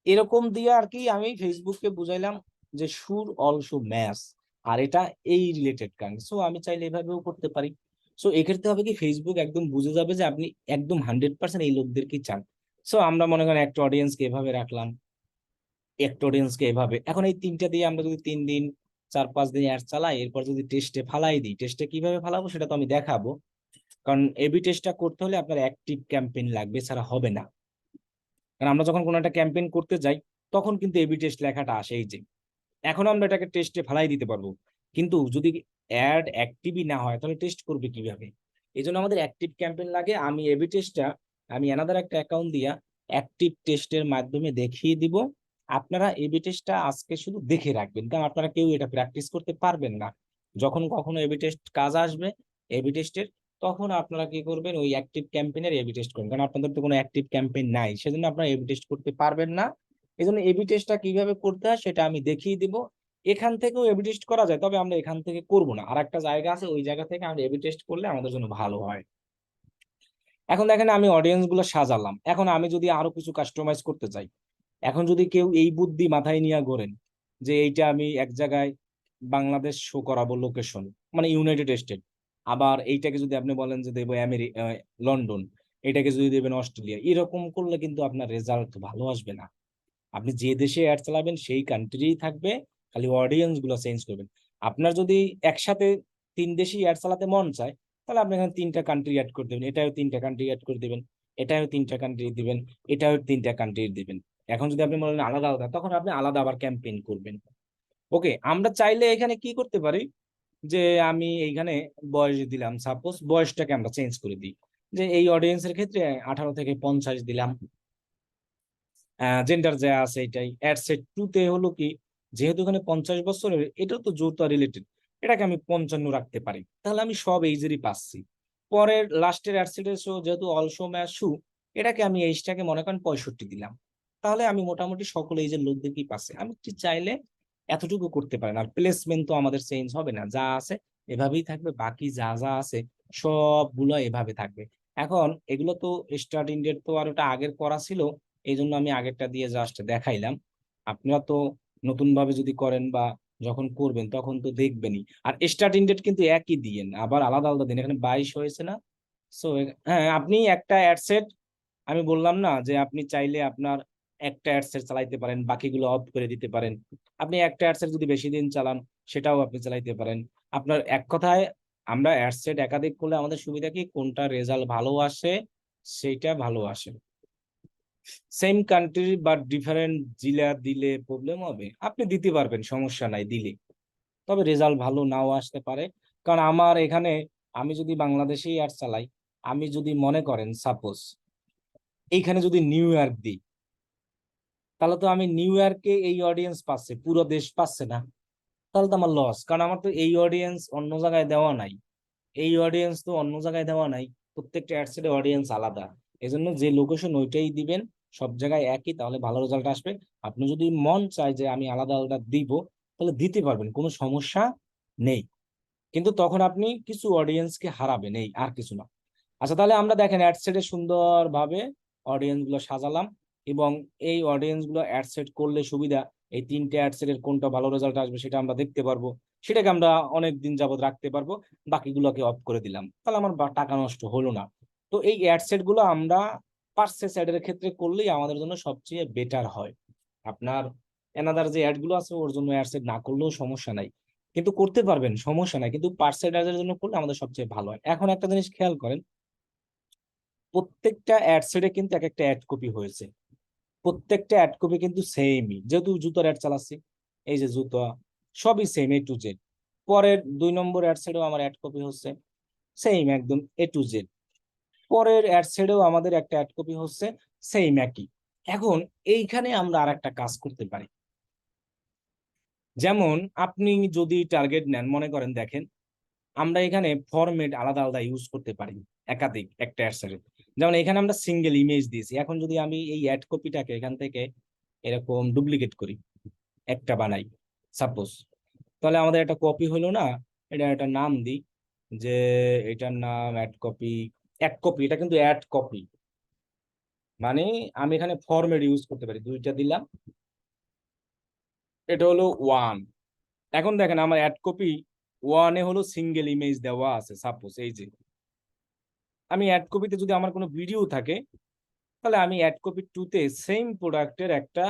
এরকম দিয়ে আর কি আমি ফেসবুককে বুঝাইলাম যে শুর অলসো ম্যাচ, আর এটা এই রিলেটেড কারণ। সো আমি চাইলে এভাবেও করতে পারি। সো এক্ষেত্রে হবে কি ফেসবুক একদম বুঝে যাবে যে আপনি একদম 100% এই লোকদেরকে চান। সো আমরা মনে করেন একটা অডিয়েন্সকে এভাবে রাখলাম, একটা অডিয়েন্সকে এভাবে। এখন এই তিনটা দিয়ে আমরা যদি 3 দিন 4-5 দিন অ্যাড চালাই, এরপর যদি টেস্টে ফালাই দিই, টেস্টে কিভাবে ফালাবো সেটা তো আমি দেখাবো। কারণ এবি টেস্টটা করতে হলে আপনার অ্যাক্টিভ ক্যাম্পেইন লাগবে, ছাড়া হবে না। কারণ আমরা যখন কোনো একটা ক্যাম্পেইন করতে যাই তখন কিন্তু এবি টেস্ট লেখাটা আসে, এই যে এখন আমরা এটাকে টেস্টে ফেলাই দিতে পারবো, কিন্তু যদি অ্যাড অ্যাক্টিভই না হয় তাহলে টেস্ট করবে কিভাবে? এই জন্য আমাদের অ্যাক্টিভ ক্যাম্পেইন লাগে। আমি এবি টেস্টটা আমি এনাদার একটা অ্যাকাউন্ট দিয়া অ্যাক্টিভ টেস্টের মাধ্যমে দেখিয়ে দিব। আপনারা এবি টেস্টটা আজকে শুধু দেখে রাখবেন, কারণ আপনারা কেউ এটা প্র্যাকটিস করতে পারবেন না। যখন কখনো এবি টেস্ট কাজ আসবে এবি টেস্টের, তখন আপনারা কি করবেন, ওই অ্যাক্টিভ ক্যাম্পেইনের এবি টেস্ট করবেন, কারণ আপনাদের তো কোনো অ্যাক্টিভ ক্যাম্পেইন নাই, সেজন্য আপনারা এবি টেস্ট করতে পারবেন না। এই জন্য এবি টেস্টটা কিভাবে করতে হয় সেটা আমি দেখিয়ে দিব। এখান থেকেও এবি টেস্ট করা যায়, তবে আমরা এখান থেকে করব না, আর একটা জায়গা আছে ওই জায়গা থেকে আমরা এবি টেস্ট করলে আমাদের জন্য ভালো হয়। এখন দেখেন আমি অডিয়েন্স গুলো সাজালাম, এখন আমি যদি আরো কিছু কাস্টমাইজ করতে চাই, এখন যদি কেউ এই বুদ্ধি মাথায় নিয়ে ঘোরেন যে এইটা আমি এক জায়গায় বাংলাদেশ শো করাবো লোকেশন, মানে ইউনাইটেড স্টেট, আবার এইটাকে যদি আপনি বলেন যে দেবো লন্ডন, এটাকে যদি দেবেন অস্ট্রেলিয়া, এরকম করলে কিন্তু আপনার রেজাল্ট ভালো আসবে না। আপনি যে দেশে অ্যাড চালাবেন সেই কান্ট্রিই থাকবে, খালি অডিয়েন্স গুলো চেঞ্জ করবেন। আপনার যদি একসাথে 3 দেশই অ্যাড চালাতে মন চায় তাহলে আপনি এখানে 3টা কান্ট্রি অ্যাড করে দেবেন, এটাও 3টা কান্ট্রি অ্যাড করে দেবেন, এটাও 3টা কান্ট্রি দিবেন, এটাও 3টা কান্ট্রি দিবেন। এখন যদি আপনি বলেন আলাদা আলাদা, তখন আপনি আলাদা আবার ক্যাম্পেইন করবেন। ওকে, আমরা চাইলে এখানে কি করতে পারি, যে আমি এইখানে বয়স দিলাম, সাপোজ বয়সটাকে আমরা চেঞ্জ করে দিই, যে এই অডিয়েন্সের ক্ষেত্রে 18 থেকে 50 দিলাম। জেন্ডার যা আছে এটাই। অ্যাড সেট 2 তে হলো কি, যেহেতু এখানে 50 বছরের, এটা তো যৌথ রিলেটেড, এটাকে আমি 55 রাখতে পারি, তাহলে আমি সব এইজেরই পাচ্ছি। পরের লাস্টের অ্যাড সেটের শো যেহেতু অলসো ম্যাচ শু, এটাকে আমি এইজটাকে মনে করেন 65 দিলাম, তাহলে আমি মোটামুটি সকলে এই যে লোকদেরকেই পাচ্ছে। আমি চাইলে এতটুকু করতে পারেন। আর প্লেসমেন্ট তো আমাদের চেঞ্জ হবে না, যা আছে এভাবেই থাকবে, বাকি যা যা আছে সবগুলো এভাবে থাকবে। এখন এগুলো তো স্টার্টিং ডেট তো আর ওটা আগের করা ছিল, এই জন্য আমি আগেরটা দিয়ে জাস্ট দেখাইলাম। আপনারা তো নতুন ভাবে যদি করেন বা যখন করবেন তখন তো দেখবেনই। আর স্টার্টিং ডেট কিন্তু একই দিয়েন, আবার আলাদা আলাদা দিন। এখানে 22 হয়েছে না? সো হ্যাঁ, আপনি একটা অ্যাডসেট, আমি বললাম না যে আপনি চাইলে আপনার একটা অ্যাডসেট চালাইতে পারেন, বাকিগুলো অফ করে দিতে পারেন। আপনি একটা অ্যাডসেট যদি বেশি দিন চালান সেটাও আপনি চালাইতে পারেন। আপনার এক কথায়, আমরা অ্যাডসেট একাধিক করলে আমাদের সুবিধা কি, কোনটা রেজাল্ট ভালো আসে সেইটা ভালো আসে। সেম কান্ট্রি বাট ডিফারেন্ট জেলা দিলে প্রবলেম হবে, আপনি দিতে পারবেন, সমস্যা নাই দিলে, তবে রেজাল্ট ভালো নাও আসতে পারে। কারণ আমার এখানে, আমি যদি বাংলাদেশেই অ্যাড চালাই, আমি যদি মনে করেন সাপোজ এইখানে যদি নিউ ইয়র্ক দিই, তাহলে তো আমি নিউ ইয়র্কে এই অডিয়েন্স পাচ্ছে, পুরো দেশ পাচ্ছে না, তাহলে তো আমার লস। কারণ আমার তো এই অডিয়েন্স অন্য জায়গায় দেওয়া নাই, এই অডিয়েন্স তো অন্য জায়গায় দেওয়া নাই, প্রত্যেকটা অ্যাডসেটের অডিয়েন্স আলাদা। এজন্য যে লোকেশন ওইটাই দিবেন, সব জায়গায় একই, তাহলে ভালো রেজাল্ট আসবে। আপনি যদি মন চায় যে আমি আলাদা আলাদা দিব, তাহলে দিতে পারবেন, কোনো সমস্যা নেই। কিন্তু তখন আপনি কিছু অডিয়েন্সকে হারাবেন, এই আর কিছু না। আচ্ছা, তাহলে আমরা দেখেন অ্যাডসেটে সুন্দরভাবে অডিয়েন্স গুলো সাজালাম, এবং এই অডিয়েন্স গুলো অ্যাডসেট করলে সুবিধা, এই তিনটে অ্যাডসেটের কোনটা ভালো রেজাল্ট আসবে সেটা আমরা দেখতে পারবো, সেটাকে আমরা অনেক দিন যাবত রাখতে পারবো। বাকিগুলোকে অফ করে দিলাম, তাহলে আমার টাকা নষ্ট হলো না। তো এই অ্যাডসেট গুলো আমরা পার্সেস অ্যাডের ক্ষেত্রে করলেই আমাদের জন্য সবচেয়ে বেটার হয়। আপনার এনাদার যে অ্যাড গুলো আছে ওর জন্য অ্যাডসেট না করলেও সমস্যা নাই, কিন্তু করতে পারবেন, সমস্যা নাই, কিন্তু পার্সেল অ্যাডের জন্য করলে আমাদের সবচেয়ে ভালো হয়। এখন একটা জিনিস খেয়াল করেন, প্রত্যেকটা অ্যাড সেটে কিন্তু এক একটা অ্যাড কপি হয়েছে, প্রত্যেকটা অ্যাড কপি কিন্তু সেমই, যেহেতু জুতোর অ্যাড চালাচ্ছি, এই যে জুতো, সবই সেম এ টু জেড। পরের 2 নম্বর অ্যাড সেটেও আমার অ্যাড কপি হচ্ছে, সেম একদম এ টু জেড। পরের অ্যাড সেটেও আমাদের একটা অ্যাড কপি হচ্ছে, সেম একই। এখন এইখানে আমরা আর একটা কাজ করতে পারি, যেমন আপনি যদি টার্গেট নেন, মনে করেন দেখেন, আমরা এখানে ফরম্যাট আলাদা আলাদা ইউজ করতে পারি একাধিক একটা অ্যাডসেটে। যেমন এখানে আমরা সিঙ্গেল ইমেজ দিয়েছি, এখন যদি আমি এই অ্যাড কপিটাকে এখান থেকে এরকম ডুপ্লিকেট করি, একটা বানাই সাপোজ, তাহলে আমাদের একটা কপি হলো না, এটা একটা নাম দিই, যে এটার নাম অ্যাড কপি, অ্যাড কপি, এটা কিন্তু অ্যাড কপি, মানে আমি এখানে ফরম্যাট ইউজ করতে পারি, দুইটা দিলাম, এটা হলো ওয়ান। এখন দেখেন আমার অ্যাড কপি ওয়ানে হলো সিঙ্গেল ইমেজ দেওয়া আছে, সাপোজ এই যে আমি অ্যাড কপিতে যদি আমার কোনো ভিডিও থাকে, তাহলে আমি অ্যাড কপি টুতে সেম প্রোডাক্টের একটা,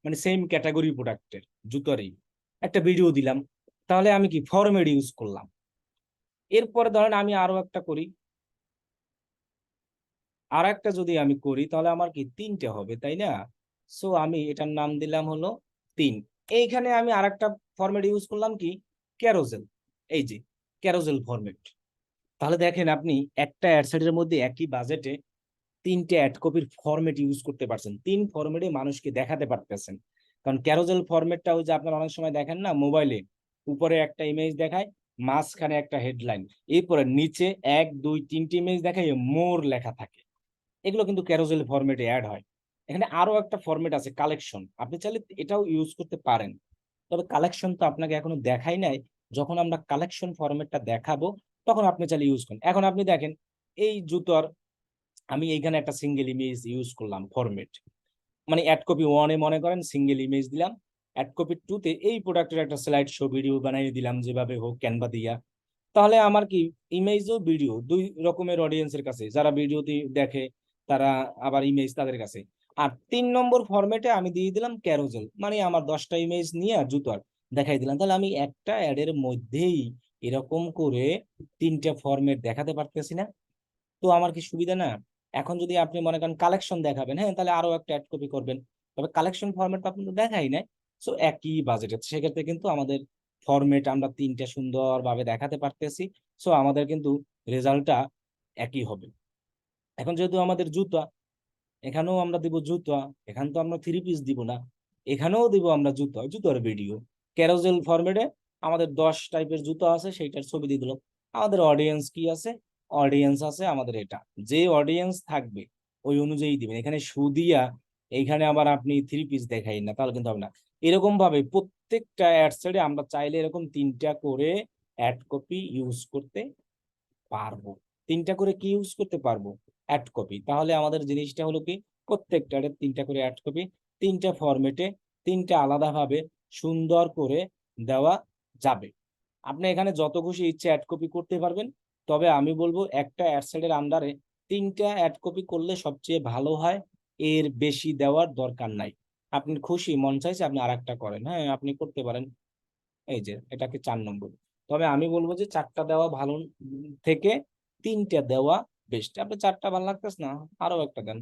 মানে সেম ক্যাটাগরি প্রোডাক্টের জুতোরই একটা ভিডিও দিলাম, তাহলে আমি কি ফরম্যাট ইউজ করলাম। এরপরে ধরেন আমি আরো একটা করি, আর একটা যদি আমি করি, তাহলে আমার কি তিনটে হবে, তাই না? সো আমি এটার নাম দিলাম হলো 3। এইখানে আমি আর একটা ফরম্যাট ইউজ করলাম কি, ক্যারোজেল, এই যে ক্যারোজেল ফরম্যাট। তাহলে দেখেন আপনি একটা অ্যাডসেটের মধ্যে একই বাজেটে তিনটে অ্যাড কপির ফরম্যাট ইউজ করতে পারছেন, 3 ফরম্যাটে মানুষকে দেখাতে পারতেছেন। কারণ ক্যারোজেল ফরম্যাটটা ওই যে আপনারা অনেক সময় দেখেন না মোবাইলে, উপরে একটা ইমেজ দেখায়, মাঝখানে একটা হেডলাইন, এরপরে নিচে 1 2 3টে ইমেজ দেখায়, মোর লেখা থাকে, এগুলো কিন্তু ক্যারোজেল ফরম্যাটে অ্যাড হয়। এখানে আরো একটা ফরম্যাট আছে কালেকশন, আপনি চাইলে এটাও ইউজ করতে পারেন, তবে কালেকশন তো আপনাকে এখনো দেখাই নাই। যখন আমরা কালেকশন ফরম্যাটটা দেখাবো তখন আপনি চাইলে ইউজ করেন। এখন আপনি দেখেন এই জুতোর, আমি এইখানে একটা সিঙ্গেল ইমেজ ইউজ করলাম ফরম্যাট, মানে অ্যাড কপি ওয়ানে মনে করেন সিঙ্গেল ইমেজ দিলাম, অ্যাড কপি টুতে এই প্রোডাক্টের একটা স্লাইড শো ভিডিও বানিয়ে দিলাম, যেভাবে হোক ক্যানভা দিয়া। তাহলে আমার কি ইমেজ ও ভিডিও দুই রকমের অডিয়েন্সের কাছে, যারা ভিডিওতে দেখে তারা, আবার ইমেজ তাদের কাছে। আর 3 নম্বর ফরম্যাটে আমি দিয়ে দিলাম ক্যারোজেল, মানে আমার 10টা ইমেজ নিয়ে জুতোর দেখাই দিলাম, তাহলে আমি একটা অ্যাডের মধ্যেই এরকম করে 3টে ফরম্যাট দেখাতে পারতেছি না? তো আমার কি সুবিধা না? এখন যদি আপনি মনে করেন কালেকশন দেখাবেন, হ্যাঁ, তাহলে আরো একটা অ্যাড কপি করবেন, তবে কালেকশন ফরম্যাট আপনি তো দেখাই নাই। সো একই বাজেটে সেক্ষেত্রে কিন্তু আমাদের ফরম্যাট আমরা 3টে সুন্দরভাবে দেখাতে পারতেছি, সো আমাদের কিন্তু রেজাল্টটা একই হবে। এখন যেহেতু আমাদের জুতা, এখানেও আমরা দিব জুতা, এখানে তো আমরা 3 পিস দিব না, এখানেও দিব আমরা জুতা, জুতার ভিডিও। ক্যারোজেল ফরম্যাটে আমাদের 10 টাইপের জুতো আছে, সেইটার ছবি দিয়ে দিল। আমাদের অডিয়েন্স কি আছে? অডিয়েন্স আছে আমাদের এটা, যে অডিয়েন্স থাকবে ওই অনুযায়ী দিবেন। এখানে সুদিয়া এইখানে আবার আপনি 3 পিস দেখাই না, তাহলে কিন্তু হবে না। এরকম ভাবে প্রত্যেকটা অ্যাড সাইডে আমরা চাইলে এরকম 3টা করে অ্যাড কপি ইউজ করতে পারবো। 3টা করে কি ইউজ করতে পারবো? Ad copy. তাহলে আমাদের জিনিসটা হলো কি, প্রত্যেকটারে 3টা করে অ্যাড কপি, 3টা ফরম্যাটে, 3টা আলাদাভাবে সুন্দর করে দেওয়া যাবে। আপনি এখানে যত খুশি ইচ্ছে অ্যাড কপি করতে পারবেন। তবে আমি বলবো একটা অ্যাডসেটের আন্ডারে 3টা অ্যাড কপি করলে সবচেয়ে ভালো হয়, এর বেশি দেওয়ার দরকার নাই। আপনি খুশি মন চাইছে আপনি আরেকটা করেন, হ্যাঁ আপনি করতে পারেন। এই যে এটাকে 4 নম্বর। তবে আমি বলবো যে 4টা দেওয়া ভালো থেকে 3টা দেওয়া বেস্ট। আপনি 4টা ভালো লাগতেছে না, আরো একটা দেন,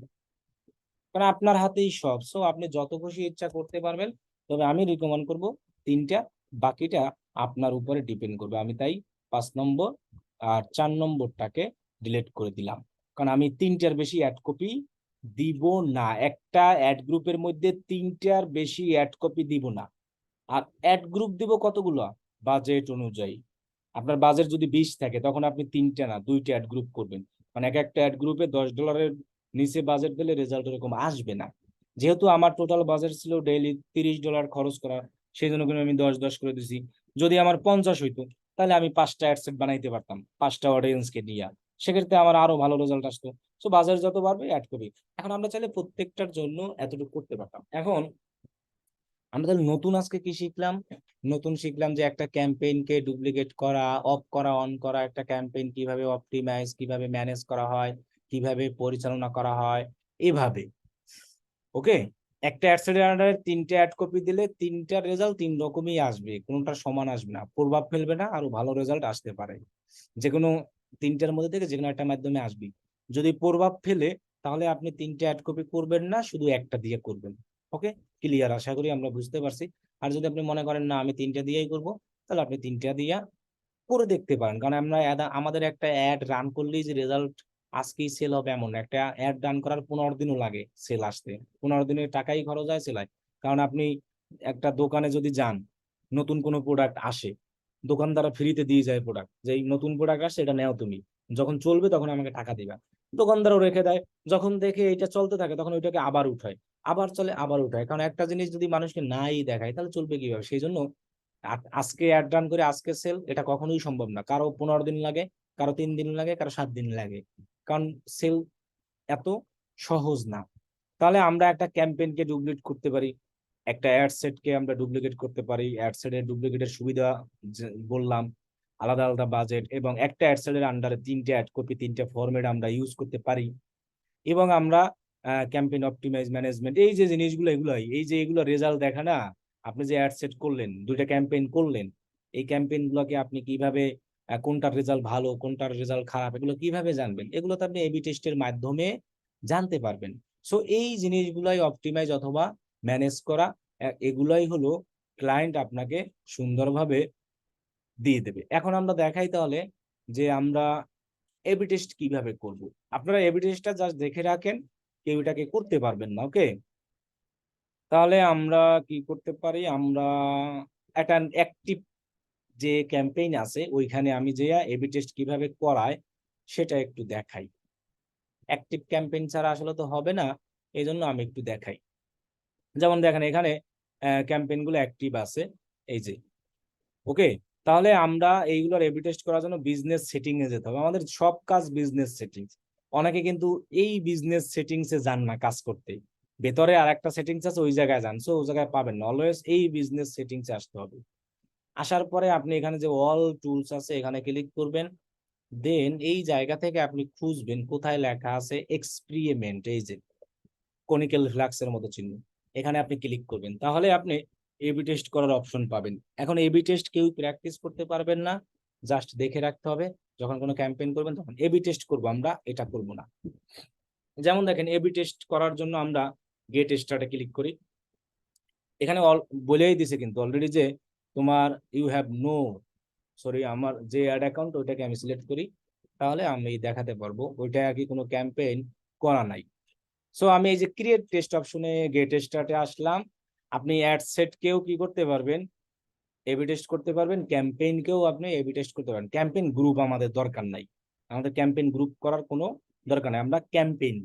কারণ আপনার হাতেই সব। সো আপনি যত খুশি ইচ্ছা করতে পারবেন। তবে আমি রিকমেন্ড করব 3টা, বাকিটা আপনার উপরে ডিপেন্ড করবে। আমি তাই 5 নম্বর আর 4 নম্বরটাকে ডিলিট করে দিলাম, কারণ আমি 3টার বেশি অ্যাড কপি দিব না। একটা অ্যাড গ্রুপের মধ্যে 3টার বেশি অ্যাড কপি দিব না। আর অ্যাড গ্রুপ দিব কতগুলো? বাজেট অনুযায়ী। আপনার বাজেট যদি 20 থাকে তখন আপনি 3টা না 2টা অ্যাড গ্রুপ করবেন। মানে এক একটা অ্যাড গ্রুপে $10 নিচে বাজেট দিলে রেজাল্ট এরকম আসবে না। যেহেতু আমার টোটাল বাজেট ছিল ডেইলি $30 খরচ করা, সেই জন্য কিন্তু আমি 10-10 করে দিছি। যদি আমার 50 হইতো, তাহলে আমি 5টা অ্যাডসেট বানাইতে পারতাম 5টা অডিয়েন্সকে নিয়ে। সেক্ষেত্রে আমার আরো ভালো রেজাল্ট আসতো। তো বাজার যত বাড়বে অ্যাড কপি। এখন আমরা চাইলে প্রত্যেকটার জন্য এতটুকু করতে পারতাম। এখন আমরা তাহলে নতুন আজকে কি শিখলাম? নতুন শিখলাম যে একটা ক্যাম্পেইনকে ডুপ্লিকেট করা, অফ করা, অন করা, একটা ক্যাম্পেইন কিভাবে অপটিমাইজ, কিভাবে ম্যানেজ করা হয়, কিভাবে পরিচালনা করা হয়, এভাবে। ওকে, একটা অ্যাডসেটের আন্ডারে 3টে অ্যাড কপি দিলে 3টার রেজাল্ট 3 রকমই আসবে, কোনোটা সমান আসবে না, প্রভাব ফেলবে না, আরো ভালো রেজাল্ট আসতে পারে। যে কোনো 3টার মধ্যে থেকে যে কোনো একটা মাধ্যমে আসবে। যদি প্রভাব ফেলে তাহলে আপনি 3টে অ্যাড কপি করবেন না, শুধু একটা দিয়ে করবেন। ওকে, ক্লিয়ার? আশা করি আমরা বুঝতে পারছি। আর যদি আপনি মনে করেন না আমি 3টা দিয়েই করব, তাহলে আপনি 3টা দিয়া করে দেখতে পারেন। কারণ আমরা আমাদের একটা অ্যাড রান করলেই যে রেজাল্ট আজকেই সেল হবে এমন না। একটা অ্যাড রান করার 15 দিনও লাগে সেল আসতে। 15 দিনের টাকাই খরচ হয় সেলায়। কারণ আপনি একটা দোকানে যদি যান, নতুন কোনো প্রোডাক্ট আসে, দোকানদার ফ্রিতে দিয়ে যায় প্রোডাক্ট, যে এই নতুন প্রোডাক্ট আসছে এটা নেও তুমি, যখন চলবে তখন আমাকে টাকা দিবা। দোকানদারও রেখে দেয়, যখন দেখে এটা চলতে থাকে তখন ওইটাকে আবার উঠায়, আবার চলে আবার উঠায়। কারণ একটা জিনিস যদি মানুষকে নাই দেখায় তাহলে চলবে কিভাবে? সেই জন্য আজকে অ্যাড রান করে আজকে সেল, এটা কখনোই সম্ভব না। কারো 15 দিন লাগে, কারো 3 দিন লাগে, কারো 7 দিন লাগে। কারণ সেল এত সহজ না। তাহলে আমরা একটা ক্যাম্পেইনকে ডুপ্লিকেট করতে পারি, একটা অ্যাড সেটকে আমরা ডুপ্লিকেট করতে পারি। অ্যাড সেটের ডুপ্লিকেটের সুবিধা বললাম, আলাদা আলাদা বাজেট, এবং একটা অ্যাড সেটের আন্ডারে 3টে অ্যাড কপি 3টে ফরম্যাট আমরা ইউজ করতে পারি। এবং আমরা ক্যাম্পেইন অপটিমাইজ ম্যানেজমেন্ট, এই যে জিনিসগুলো, এগুলাই এই যে এগুলো রেজাল্ট দেখা না। আপনি যে অ্যাড সেট করলেন, 2টা ক্যাম্পেইন করলেন, এই ক্যাম্পেইন গুলোকে আপনি কিভাবে কোনটার রেজাল্ট ভালো কোনটার রেজাল্ট খারাপ এগুলো কিভাবে জানবেন? এগুলো তো আপনি এবি টেস্টের মাধ্যমে জানতে পারবেন। সো এই জিনিসগুলাই অপটিমাইজ অথবা ম্যানেজ করা, এগুলাই হলো ক্লায়েন্ট আপনাকে সুন্দরভাবে দিয়ে দেবে। এখন আমরা দেখাই তাহলে যে আমরা এবি টেস্ট কিভাবে করব। আপনারা এবি টেস্টটা জাস্ট দেখে রাখেন, কেউ এটাকে করতে পারবেন না। ওকে, তাহলে আমরা কি করতে পারি? আমরা একটা অ্যাক্টিভ যে ক্যাম্পেইন আছে ওইখানে আমি যে এবি টেস্ট কিভাবে করায় সেটা একটু দেখাই। অ্যাক্টিভ ক্যাম্পেইন ছাড়া আসলে তো হবে না, এই জন্য আমি একটু দেখাই। যেমন দেখেন এখানে ক্যাম্পেইন গুলো অ্যাক্টিভ আছে, এই যে। ওকে, তাহলে আমরা এইগুলোর এবি টেস্ট করার জন্য বিজনেস সেটিং এ যেতে হবে। আমাদের সব কাজ বিজনেস সেটিংস। অনেকে কিন্তু এই বিজনেস সেটিংস এ যান না কাজ করতে, ভেতরে আর একটা সেটিংস আছে ওই জায়গায় যান, সো ওই জায়গায় পাবেন না। অলওয়েজ এই বিজনেস সেটিংস এ আসতে হবে। আসার পরে আপনি এখানে যে অল টুলস আছে এখানে ক্লিক করবেন। দেন এই জায়গা থেকে আপনি খুঁজবেন কোথায় লেখা আছে এক্সপেরিমেন্ট, এই যে কনিক্যাল ফ্লাক্সের মতো চিহ্ন, এখানে আপনি ক্লিক করবেন। তাহলে আপনি এবি টেস্ট করার অপশন পাবেন। এখন এবি টেস্ট কেউ প্র্যাকটিস করতে পারবেন না, জাস্ট দেখে রাখতে হবে। যখন কোনো ক্যাম্পেইন করবেন তখন এবি টেস্ট করব আমরা, এটা করব না। যেমন দেখেন এবি টেস্ট করার জন্য আমরা গেট স্টার্টে ক্লিক করি। এখানে বলেই দিছে কিন্তু অলরেডি যে তোমার ইউ হ্যাভ নো, সরি আমার যে অ্যাড অ্যাকাউন্ট ওইটাকে আমি সিলেক্ট করি, তাহলে আমি দেখাতে পারবো ওইটা আর কি কোনো ক্যাম্পেইন করা নাই। সো আমি এই যে ক্রিয়েট টেস্ট অপশনে গেট স্টার্টে আসলাম। আপনি অ্যাড সেট কেও কি করতে পারবেন? এবি টেস্ট করতে পারবেন। ক্যাম্পেইন কেও আপনি এবি টেস্ট করতে পারবেন। ক্যাম্পেইন গ্রুপ আমাদের দরকার নাই, আমাদের ক্যাম্পেইন গ্রুপ করার কোনো দরকার নাই। আমরা ক্যাম্পেইন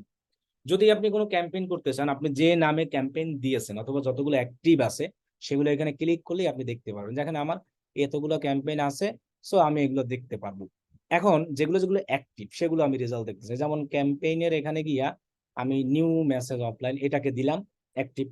যদি আপনি কোনো ক্যাম্পেইন করতে চান, আপনি যে নামে ক্যাম্পেইন দিয়েছেন অথবা যতগুলো অ্যাক্টিভ আছে সেগুলো এখানে ক্লিক করলেই আপনি দেখতে পারবেন। যেখানে আমার এতগুলো ক্যাম্পেইন আছে, সো আমি এগুলো দেখতে পারবো। এখন যেগুলো যেগুলো অ্যাক্টিভ সেগুলো আমি রেজাল্ট দেখতে চাই। যেমন ক্যাম্পেইনের এখানে গিয়া আমি নিউ মেসেজ অফলাইন এটাকে দিলাম অ্যাক্টিভ।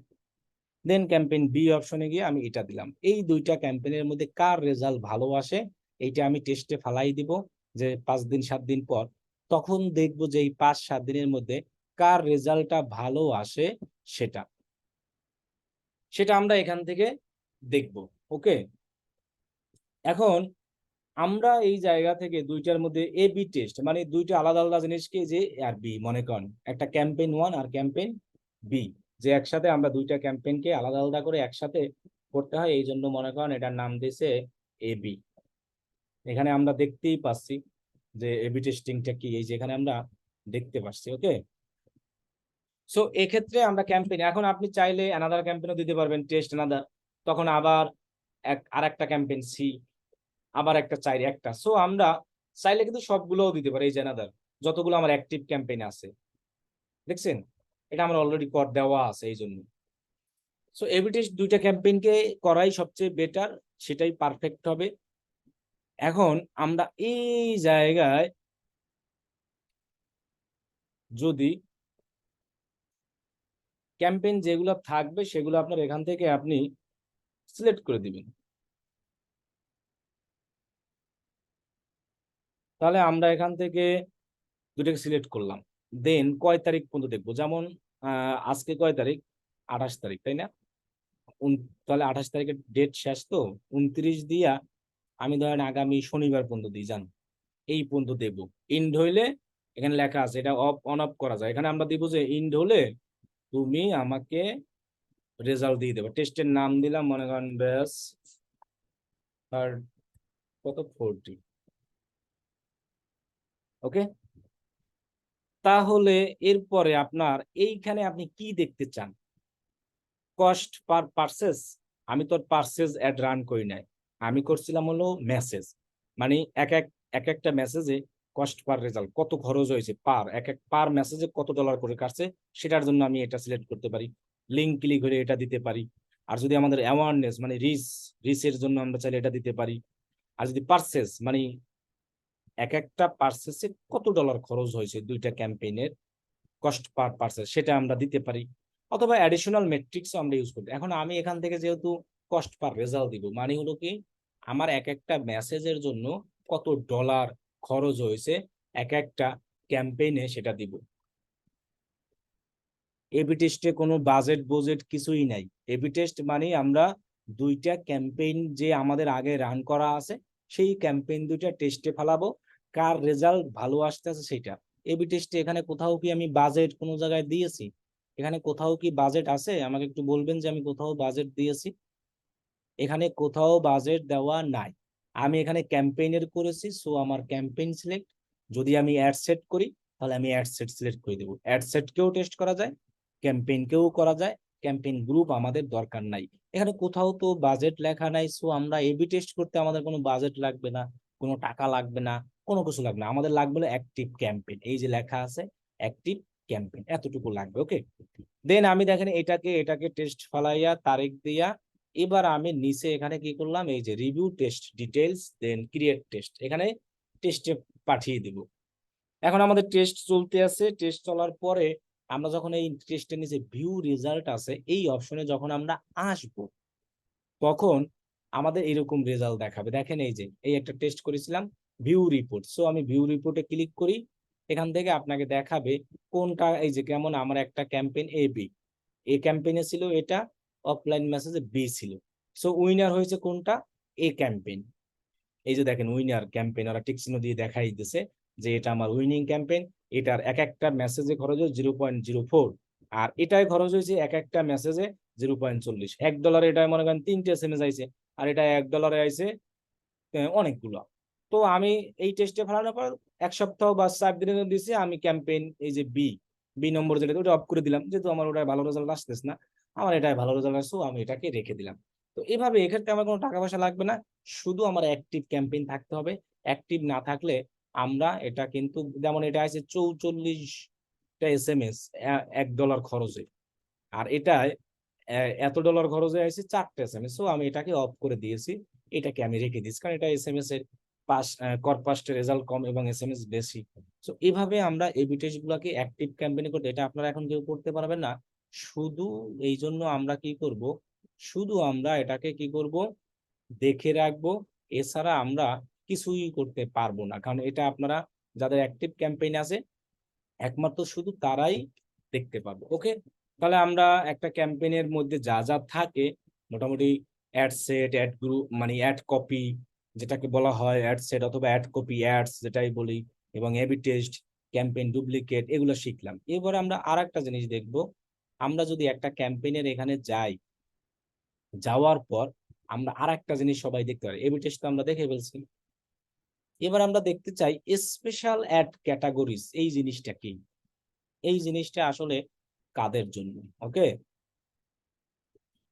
দেন ক্যাম্পেইন বি অপশনে গিয়ে আমি এটা দিলাম। এই দুইটা ক্যাম্পেইনের মধ্যে কার রেজাল্ট ভালো আসে এইটা আমি টেস্টে ফালাই দিব যে 5 দিন 7 দিন পর। তখন দেখবো যে এই 5-7 দিনের মধ্যে কার রেজাল্টটা ভালো আসে সেটা সেটা আমরা এখান থেকে দেখব। ওকে, এখন আমরা এই জায়গা থেকে দুইটার মধ্যে এ বি টেস্ট মানে দুইটা আলাদা আলাদা জিনিসকে যে আর বি মনে করেন একটা ক্যাম্পেইন 1 আর ক্যাম্পেইন বি, যে একসাথে আমরা দুইটা ক্যাম্পেইনকে আলাদা আলাদা করে একসাথে করতে হয়, এই জন্য মনে করেন এটার নাম দিয়েছে এ বি। এখানে আমরা দেখতেই পাচ্ছি যে এ বি টেস্টিংটা কি, এই যে এখানে আমরা দেখতে পাচ্ছি। ওকে, সো এক্ষেত্রে আমরা ক্যাম্পেইন, এখন আপনি চাইলে অ্যানাদার ক্যাম্পেইনও দিতে পারবেন, টেস্ট অ্যানাদার, তখন আবার আর একটা ক্যাম্পেইন সি, আবার একটা চাইলে একটা। সো আমরা চাইলে কিন্তু সবগুলোও দিতে পারি, এই যে অ্যানাদার যতগুলো আমার অ্যাক্টিভ ক্যাম্পেইন আছে দেখছেন, এটা আমার অলরেডি কর দেওয়া আছে এই জন্য। সো এবি টেস্ট দুইটা ক্যাম্পেইনকে করাই সবচেয়ে বেটার, সেটাই পারফেক্ট হবে। এখন আমরা এই জায়গায় যদি ক্যাম্পেইন যেগুলো থাকবে সেগুলো আপনার এখান থেকে আপনি সিলেক্ট করে দিবেন, তাহলে আমরা এখান থেকে দুটাকে সিলেক্ট করলাম। দেন কয় তারিখ পর্যন্ত দেখবো, যেমন আজকে কয় তারিখ, 28 তারিখ তাই না? তাহলে 28 তারিখের ডেট শেষ, তো 29 দিয়া আমি ধরেন আগামী শনিবার পর্যন্ত দিই যান, এই পর্যন্ত দেবো। ইন্ড হইলে এখানে লেখা আছে এটা অফ অন অফ করা যায়, এখানে আমরা দিব যে ইন্ড হলে তুমি আমাকে রেজাল্ট দিয়ে দেবে। টেস্টের নাম দিলাম মনে করেন ব্যাস আর কত 40। ওকে, তাহলে এরপরে আপনার এইখানে আপনি কি দেখতে চান, কস্ট পার পারচেজ। আমি তো পারচেজ অ্যাড রান করি নাই, আমি করছিলাম হলো মেসেজ, মানে এক একটা মেসেজে কস্ট পার রেজাল্ট কত খরচ হয়েছে পার পার মেসেজে কত ডলার করে কাটছে, সেটার জন্য আমি এটা সিলেক্ট করতে পারি। লিঙ্ক ক্লিক করে এটা দিতে পারি। আর যদি আমাদের অ্যাওয়ারনেস মানে রিচের জন্য আমরা চাইলে এটা দিতে পারি। আর যদি পারচেজ মানে এক একটা পারচেজে কত ডলার খরচ হয়েছে দুইটা ক্যাম্পেইনের কস্ট পার পারচেজ সেটা আমরা দিতে পারি, অথবা অ্যাডিশনাল মেট্রিক্সও আমরা ইউজ করতে। এখন আমি এখান থেকে যেহেতু কস্ট পার রেজাল্ট দিব, মানে হলো কি আমার এক একটা মেসেজের জন্য কত ডলার খরচ হয়েছে এক একটা ক্যাম্পেইনে সেটা দিব। এবি টেস্টে কোনো বাজেট কিছুই নাই। এবি টেস্ট মানে আমরা দুইটা ক্যাম্পেইন যে আমাদের আগে রান করা আছে সেই ক্যাম্পেইন দুইটা টেস্টে ফেলাবো, কার রেজাল্ট ভালো আসতেছে সেটা। এবি টেস্টে এখানে কোথাও কি আমি বাজেট কোনো জায়গায় দিয়েছি, এখানে কোথাও কি বাজেট আছে? আমাকে একটু বলবেন যে আমি কোথাও বাজেট দিয়েছি? এখানে কোথাও বাজেট দেওয়া নাই। আমি এখানে ক্যাম্পেইনের করেছি, সো আমার ক্যাম্পেইন সিলেক্ট। যদি আমি অ্যাড সেট করি তাহলে আমি অ্যাড সেট সিলেক্ট করে দেবো। অ্যাড সেটকেও টেস্ট করা যায়, ক্যাম্পেইনকেও করা যায়, ক্যাম্পেইন গ্রুপ আমাদের দরকার নাই। এখানে কোথাও তো বাজেট লেখা নাই, সো আমরা এবি টেস্ট করতে আমাদের কোনো বাজেট লাগবে না, কোনো টাকা লাগবে না, কোনো কিছু লাগবে না। আমাদের লাগবে অ্যাক্টিভ ক্যাম্পেইন, এই যে লেখা আছে অ্যাক্টিভ ক্যাম্পেইন, এতটুকু লাগবে। ওকে, দেন আমি দেখেন এটাকে টেস্ট ফালাইয়া তারিখ দিয়া এবার আমি নিচে এখানে কি করলাম, এই যে রিভিউ টেস্ট ডিটেইলস দেন ক্রিয়েট টেস্ট, এখানে টেস্টে পাঠিয়ে দিব। এখন আমাদের টেস্ট চলতে আছে, টেস্ট চলার পরে আমরা যখন এই টেস্টের নিচে ভিউ রেজাল্ট আছে এই অপশনে যখন আমরা আসব তখন আমাদের এরকম রেজাল্ট দেখাবে। দেখেন এই যে এই একটা টেস্ট করেছিলাম ভিউ রিপোর্ট, সো আমি ভিউ রিপোর্টে ক্লিক করি, এখান থেকে আপনাকে দেখাবে কোনটা, এই যে কেমন আমার একটা ক্যাম্পেইন এ বি, এ ক্যাম্পেইনে ছিল এটা, অফলাইন মেসেজে বি ছিল, সো উইনার হয়েছে কোনটা, এ ক্যাম্পেইন। এই যে দেখেন উইনার ক্যাম্পেইন ওরা টিক চিহ্ন দিয়ে দেখাই দিতেছে যে এটা আমার উইনিং ক্যাম্পেইন। এটার এক একটা মেসেজে খরচ হয় 0.04, আর এটাই খরচ হয়েছে এক একটা মেসেজে 0.40। $1 এটা মনে করেন 3টে এসএমএস আইছে, আর এটা $1 আইছে অনেকগুলো। তো আমি এই টেস্টে ফেলানোর পর 1 সপ্তাহ বা 4 দিনের জন্য দিছি আমি ক্যাম্পেইন, এই যে বি বি নম্বর যেটা ওটা অফ করে দিলাম, যেহেতু আমার ওটা ভালো রেজাল্ট আসতেছে না, আমার এটাই ভালো রেজাল্ট আসছে, আমি এটাকে রেখে দিলাম। তো এইভাবে এক্ষেত্রে আমার কোনো টাকা পয়সা লাগবে না, শুধু আমার অ্যাক্টিভ ক্যাম্পেইন থাকতে হবে। অ্যাক্টিভ না থাকলে আমরা এটা কিন্তু, যেমন এটা আছে 44 একটা SMS $1 খরচে, আর এটায় এত $1 খরচে আছে 4টা SMS। সো আমি এটাকে অফ করে দিয়েছি, এটাকে আমি রেখে দিয়েছি, কারণ এটা SMS এর কর্পাসের রেজাল্ট কম এবং SMS বেশি। সো এইভাবে আমরা এবি টেস্ট গুলাকে অ্যাক্টিভ ক্যাম্পেইন করতে, এটা আপনারা এখন কেউ করতে পারবেন না। শুধু এই জন্য আমরা কি করব, শুধু আমরা এটাকে কি করব, দেখে রাখবো। এছাড়া আমরা কিছুই করতে পারবো না, কারণ এটা আপনারা যাদের অ্যাক্টিভ ক্যাম্পেইন আছে একমাত্র শুধু তারাই দেখতে পাবো। ওকে, তাহলে আমরা একটা ক্যাম্পেইনের মধ্যে যা যা থাকে, মোটামুটি অ্যাড সেট, অ্যাড গ্রুপ, মানে অ্যাড কপি যেটাকে বলা হয়, অ্যাড সেট অথবা অ্যাড কপি, অ্যাডস যেটাই বলি, এবং এবি টেস্ট, ক্যাম্পেইন ডুপ্লিকেট, এগুলো শিখলাম। এবারে আমরা আর একটা জিনিস দেখব। আমরা যদি একটা ক্যাম্পেইনের এখানে যাই, যাওয়ার পর আমরা আর একটা জিনিস সবাই দেখতে পারি, এবি টেস্ট তো আমরা দেখে ফেলছি। এবার আমরা দেখতে চাই স্পেশাল অ্যাড ক্যাটাগরিজ, এই জিনিসটা কি, এই জিনিসটা আসলে কাদের জন্য। ওকে,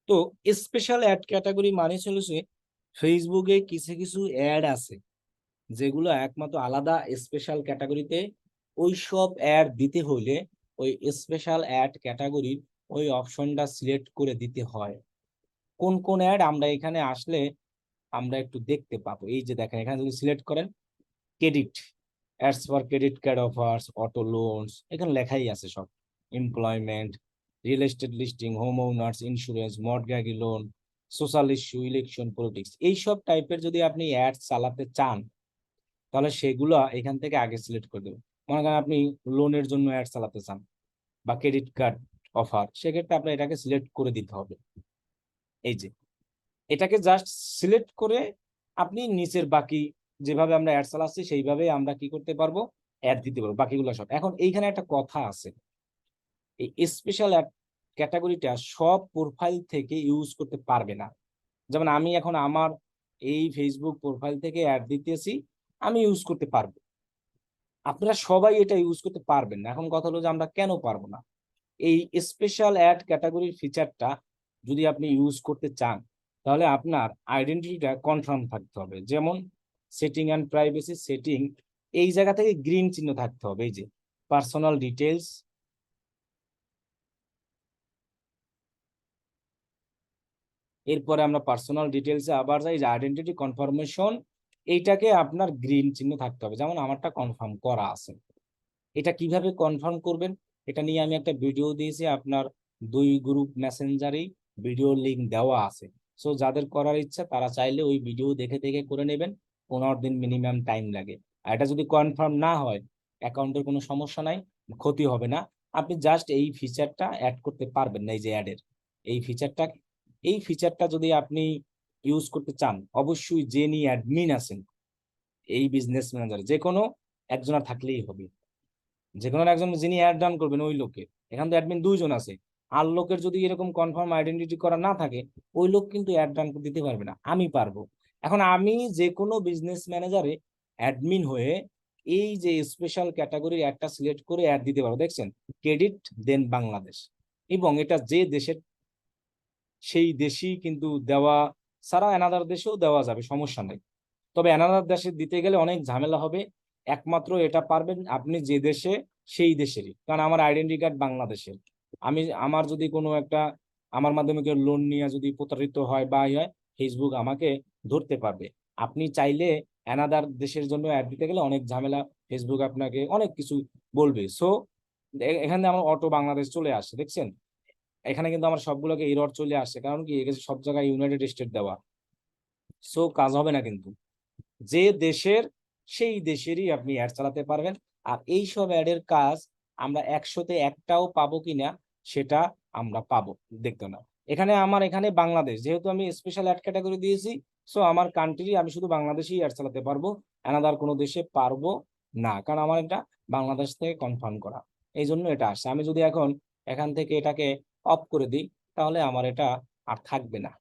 তো স্পেশাল অ্যাড ক্যাটাগরি মানে চলেছে ফেসবুকে কিছু কিছু অ্যাড আছে যেগুলো একমাত্র আলাদা স্পেশাল ক্যাটাগরিতে, ওই সব অ্যাড দিতে হইলে ওই স্পেশাল অ্যাড ক্যাটাগরির ওই অপশনটা সিলেক্ট করে দিতে হয়। কোন কোন অ্যাড আমরা এখানে আসলে আমরা একটু দেখতে পাবো, এই যে দেখেন এখানে যদি সিলেক্ট করেন credit, ads for credit card offers, auto loans, এখানে লেখাই আছে সব, employment, real estate listing, home owners insurance, mortgage loan, social issue, election, politics, এইসব টাইপের যদি আপনি অ্যাড চালাতে চান তাহলে সেগুলো এখান থেকে আগে সিলেক্ট করে দেবেন। মনে করেন আপনি লোনের জন্য অ্যাড চালাতে চান বা ক্রেডিট কার্ড অফার, সেক্ষেত্রে আপনার এটাকে সিলেক্ট করে দিতে হবে। এই যে এটাকে জাস্ট সিলেক্ট করে আপনি নিচের বাকি যেভাবে আমরা অ্যাড চালাচ্ছি সেইভাবে আমরা কি করতে পারবো, অ্যাড দিতে পারবো বাকিগুলো সব। এখন এইখানে একটা কথা আছে, এই স্পেশাল অ্যাড ক্যাটাগরিটা সব প্রোফাইল থেকে ইউজ করতে পারবে না। যেমন আমি এখন আমার এই ফেসবুক প্রোফাইল থেকে অ্যাড দিতেছি, আমি ইউজ করতে পারবো, আপনারা সবাই এটা ইউজ করতে পারবেন না। এখন কথা হলো যে আমরা কেন পারবো না, এই স্পেশাল অ্যাড ক্যাটাগরির ফিচারটা যদি আপনি ইউজ করতে চান তাহলে আপনার আইডেন্টিটিটা কনফার্ম থাকতে হবে। যেমন সেটিং অ্যান্ড প্রাইভেসি সেটিং, এই জায়গা থেকে গ্রিন চিহ্ন থাকতে হবে, এই যে পার্সোনাল ডিটেলস, এরপরে আমরা পার্সোনাল ডিটেলসে আবার যাই, যে আইডেন্টিটি কনফার্মেশন, এইটাকে আপনার গ্রিন চিহ্ন থাকতে হবে। যেমন আমারটা কনফার্ম করা আছে। এটা কিভাবে কনফার্ম করবেন এটা নিয়ে আমি একটা ভিডিও দিয়েছি, আপনার 2 গ্রুপ মেসেঞ্জারেই ভিডিও লিংক দেওয়া আছে। সো যাদের করার ইচ্ছা তারা চাইলে ওই ভিডিও দেখে দেখে করে নেবেন, 15 দিন মিনিমাম টাইম লাগে। আর এটা যদি কনফার্ম না হয় অ্যাকাউন্টের কোনো সমস্যা নাই, ক্ষতি হবে না। আপনি জাস্ট এই ফিচারটা অ্যাড করতে পারবেন না, এই যে অ্যাডের এই ফিচারটা যদি আপনি ইউজ করতে চান অবশ্যই যিনি অ্যাডমিন আছেন এই বিজনেস ম্যানেজার যে কোনো একজনের থাকলেই হবে, যে কোনো একজন যিনি অ্যাড ডান করবেন ওই লোকে। এখান তো অ্যাডমিন 2 জন আছে, আর লোকের যদি এরকম কনফার্ম আইডেন্টিটি করা না থাকে ওই লোক কিন্তু অ্যাড ডান দিতে পারবে না, আমি পারবো। এখন আমি যে কোনো বিজনেস ম্যানেজারে অ্যাডমিন হয়ে এই যে স্পেশাল ক্যাটাগরির একটা সিলেক্ট করে অ্যাড দিতে পারবো। দেখছেন, ক্রেডিট দেন বাংলাদেশ, এবং এটা যে দেশের সেই দেশই কিন্তু দেওয়া, ছাড়া অ্যানাদার দেশেও দেওয়া যাবে, সমস্যা নেই। তবে অ্যানাদার দেশে দিতে গেলে অনেক ঝামেলা হবে, একমাত্র এটা পারবেন আপনি যে দেশে সেই দেশেরই, কারণ আমার আইডেন্টি কার্ড বাংলাদেশের। আমি আমার যদি কোনো একটা আমার মাধ্যমে কেউ লোন নিয়ে যদি প্রতারিত হয় বা হয়, ফেসবুক আমাকে ধরতে পারবে। আপনি চাইলে অ্যানাদার দেশের জন্য অ্যাড দিতে গেলে অনেক ঝামেলা, ফেসবুক আপনাকে অনেক কিছু বলবে। সো এখানে আমার অটো বাংলাদেশ চলে আসছে, দেখছেন এখানে কিন্তু আমার সবগুলোকে এরর চলে আসছে, কারণ কি এখানে সব জায়গায় ইউনাইটেড স্টেট দেওয়া। সো কাজ হবে না কিন্তু, যে দেশের সেই দেশেরই আপনি অ্যাড চালাতে পারবেন। আর এই সব অ্যাডের কাজ আমরা 100-তে 1টাও পাবো কিনা সেটা আমরা পাবো, দেখতে না। এখানে বাংলাদেশ, যেহেতু আমি স্পেশাল অ্যাড ক্যাটাগরি দিয়েছি, সো আমার কান্ট্রি আমি শুধু বাংলাদেশেই অ্যাড চালাতে পারবো, অ্যানাদার কোনো দেশে পারবো না, কারণ আমার এটা বাংলাদেশ থেকে কনফার্ম করা। এই জন্য এটা আসছে। আমি যদি এখন এখান থেকে এটাকে অফ করে দিই তাহলে আমার এটা আর থাকবে না,